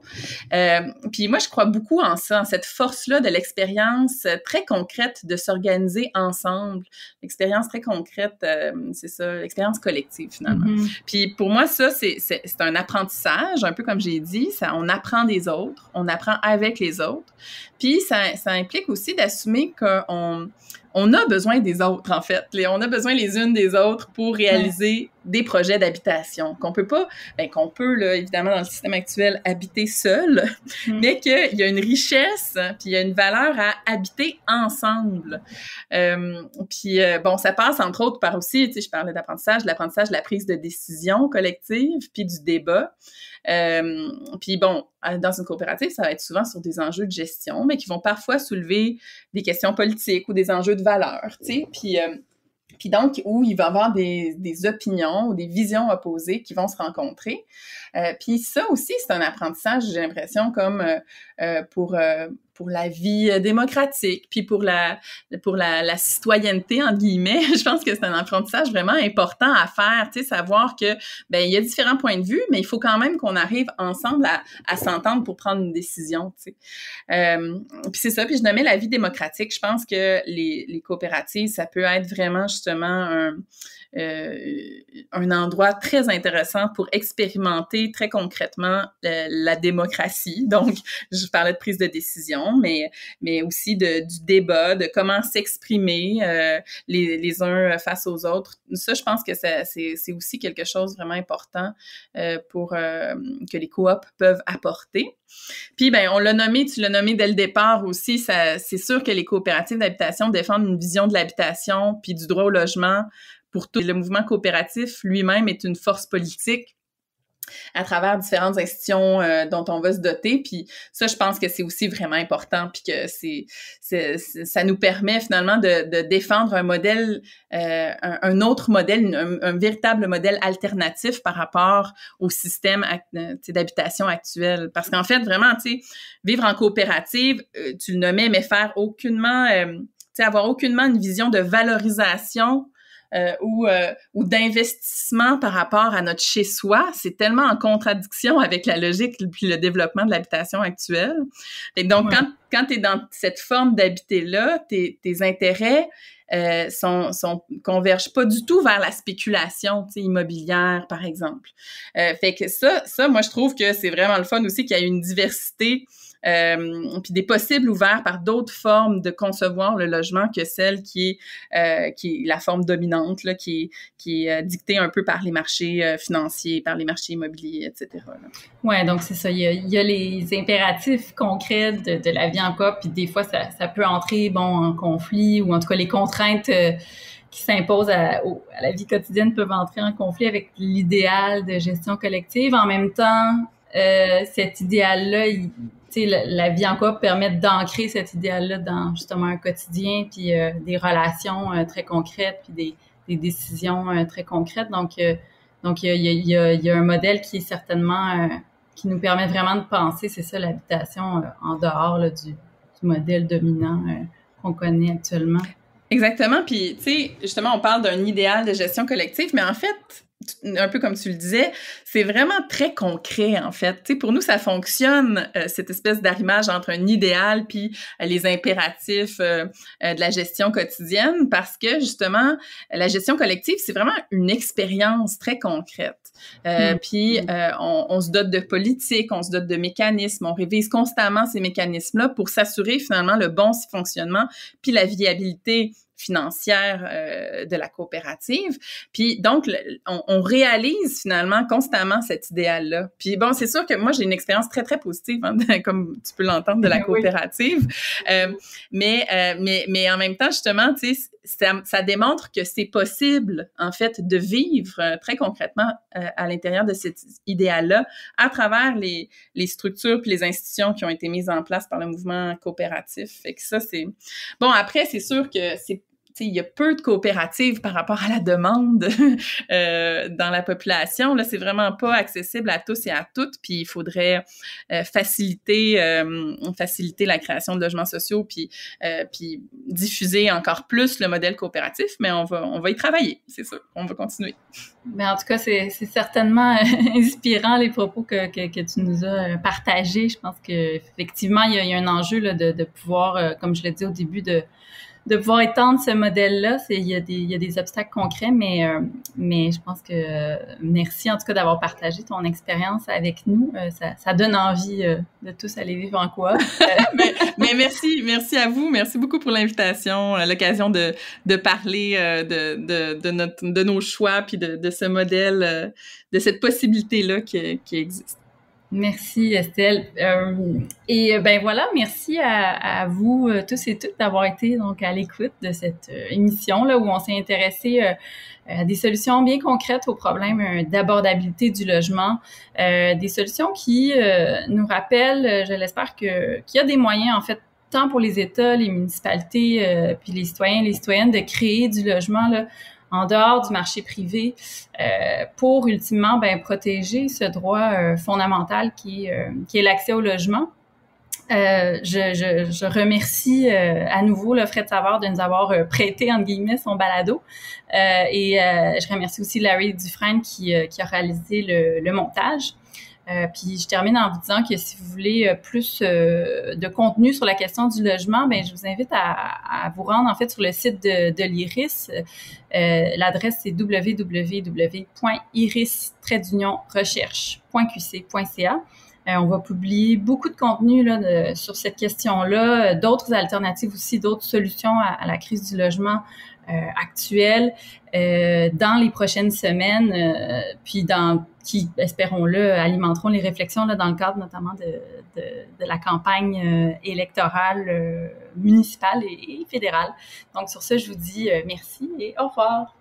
Puis moi, je crois beaucoup en ça, en cette force-là de l'expérience très concrète de s'organiser ensemble. L'expérience très concrète, c'est ça, l'expérience collective, finalement. Puis pour moi, ça, c'est un apprentissage, un peu comme j'ai dit. On apprend des autres, on apprend avec les autres. Puis ça implique aussi d'assumer qu'on a besoin des autres, en fait. On a besoin les unes des autres pour réaliser des projets d'habitation. Qu'on peut, là, évidemment, dans le système actuel, habiter seul, mais qu'il y a une richesse, puis il y a une valeur à habiter ensemble. Ça passe, entre autres, par aussi, tu sais, je parlais d'apprentissage, de la prise de décision collective, puis du débat. Dans une coopérative, ça va être souvent sur des enjeux de gestion, mais qui vont parfois soulever des questions politiques ou des enjeux de valeur, tu sais, puis donc, où il va y avoir des opinions ou des visions opposées qui vont se rencontrer. Puis ça aussi, c'est un apprentissage, j'ai l'impression, comme pour la vie démocratique, puis pour la citoyenneté, entre guillemets. Je pense que c'est un apprentissage vraiment important à faire, tu sais, savoir que, il y a différents points de vue, mais il faut quand même qu'on arrive ensemble à s'entendre pour prendre une décision, tu sais. Puis c'est ça, puis je nommais la vie démocratique. Je pense que les coopératives, ça peut être vraiment, justement, un endroit très intéressant pour expérimenter très concrètement la démocratie. Donc, je parlais de prise de décision, mais aussi du débat, de comment s'exprimer les uns face aux autres. Ça, je pense que c'est aussi quelque chose vraiment important que les coops peuvent apporter. Puis, on l'a nommé, tu l'as nommé dès le départ aussi, c'est sûr que les coopératives d'habitation défendent une vision de l'habitation puis du droit au logement pour tout. Le mouvement coopératif lui-même est une force politique à travers différentes institutions dont on va se doter. Puis ça, je pense que c'est aussi vraiment important, puis que ça nous permet finalement de défendre un modèle, un autre modèle, un véritable modèle alternatif par rapport au système d'habitation actuel. Parce qu'en fait, vraiment, tu sais, vivre en coopérative, tu le nommais, mais faire aucunement, avoir aucunement une vision de valorisation ou d'investissement par rapport à notre chez-soi, c'est tellement en contradiction avec la logique puis le développement de l'habitation actuelle. Et donc, quand tu es dans cette forme d'habiter-là, tes intérêts convergent pas du tout vers la spéculation, immobilière, par exemple. Fait que ça, moi, je trouve que c'est vraiment le fun aussi qu'il y ait une diversité puis des possibles ouverts par d'autres formes de concevoir le logement que celle qui est la forme dominante, là, qui est dictée un peu par les marchés financiers, par les marchés immobiliers, etc. Ouais, donc c'est ça. Il y a les impératifs concrets de la vie en coop, puis des fois, ça peut entrer, en conflit, ou en tout cas, les contraintes qui s'imposent à la vie quotidienne peuvent entrer en conflit avec l'idéal de gestion collective. En même temps, cet idéal-là, la vie en coop permet d'ancrer cet idéal-là dans justement un quotidien, puis des relations très concrètes, puis des décisions très concrètes. Donc il y a un modèle qui est certainement qui nous permet vraiment de penser, c'est ça, l'habitation en dehors là, du modèle dominant qu'on connaît actuellement. Exactement. Puis, tu sais, justement, on parle d'un idéal de gestion collective, mais en fait, un peu comme tu le disais, c'est vraiment très concret, en fait. Tu sais, pour nous, ça fonctionne, cette espèce d'arrimage entre un idéal puis les impératifs de la gestion quotidienne, parce que, justement, la gestion collective, c'est vraiment une expérience très concrète. Puis, on se dote de politiques, on se dote de mécanismes, on révise constamment ces mécanismes-là pour s'assurer, finalement, le bon fonctionnement puis la viabilité financière de la coopérative. Puis donc, on réalise finalement constamment cet idéal-là. Puis bon, c'est sûr que moi, j'ai une expérience très, très positive, comme tu peux l'entendre, de la coopérative. Mais en même temps, justement, tu sais, ça démontre que c'est possible, en fait, de vivre très concrètement à l'intérieur de cet idéal-là à travers les structures puis les institutions qui ont été mises en place par le mouvement coopératif. Fait que ça, c'est... Bon, après, c'est sûr que il y a peu de coopératives par rapport à la demande dans la population. Là, c'est vraiment pas accessible à tous et à toutes. Puis il faudrait faciliter la création de logements sociaux, puis diffuser encore plus le modèle coopératif. Mais on va y travailler, c'est sûr. On va continuer. Mais en tout cas, c'est certainement inspirant les propos que tu nous as partagés. Je pense qu'effectivement, il y a un enjeu là, de pouvoir, comme je l'ai dit au début, de pouvoir étendre ce modèle-là. Il y a des obstacles concrets, mais je pense que merci en tout cas d'avoir partagé ton expérience avec nous. Ça donne envie de tous aller vivre en coop. mais merci à vous. Merci beaucoup pour l'invitation, l'occasion de parler de nos choix puis de ce modèle, de cette possibilité-là qui existe. Merci Estelle. Et ben voilà, merci à vous tous et toutes d'avoir été donc à l'écoute de cette émission là où on s'est intéressé à des solutions bien concrètes aux problèmes d'abordabilité du logement, des solutions qui nous rappellent, je l'espère, qu'il y a des moyens en fait tant pour les États, les municipalités, puis les citoyens, les citoyennes de créer du logement là en dehors du marché privé pour ultimement protéger ce droit fondamental qui est l'accès au logement. Je remercie à nouveau le Frais de Savard de nous avoir prêté entre guillemets son balado et je remercie aussi Larry Dufresne qui a réalisé le montage. Puis je termine en vous disant que si vous voulez plus de contenu sur la question du logement, je vous invite à vous rendre en fait sur le site de l'IRIS. L'adresse c'est www.iris-recherche.qc.ca. On va publier beaucoup de contenu là, sur cette question-là, d'autres alternatives aussi, d'autres solutions à la crise du logement actuelle dans les prochaines semaines, puis qui, espérons-le, alimenteront les réflexions là, dans le cadre notamment de la campagne électorale municipale et fédérale. Donc sur ce, je vous dis merci et au revoir.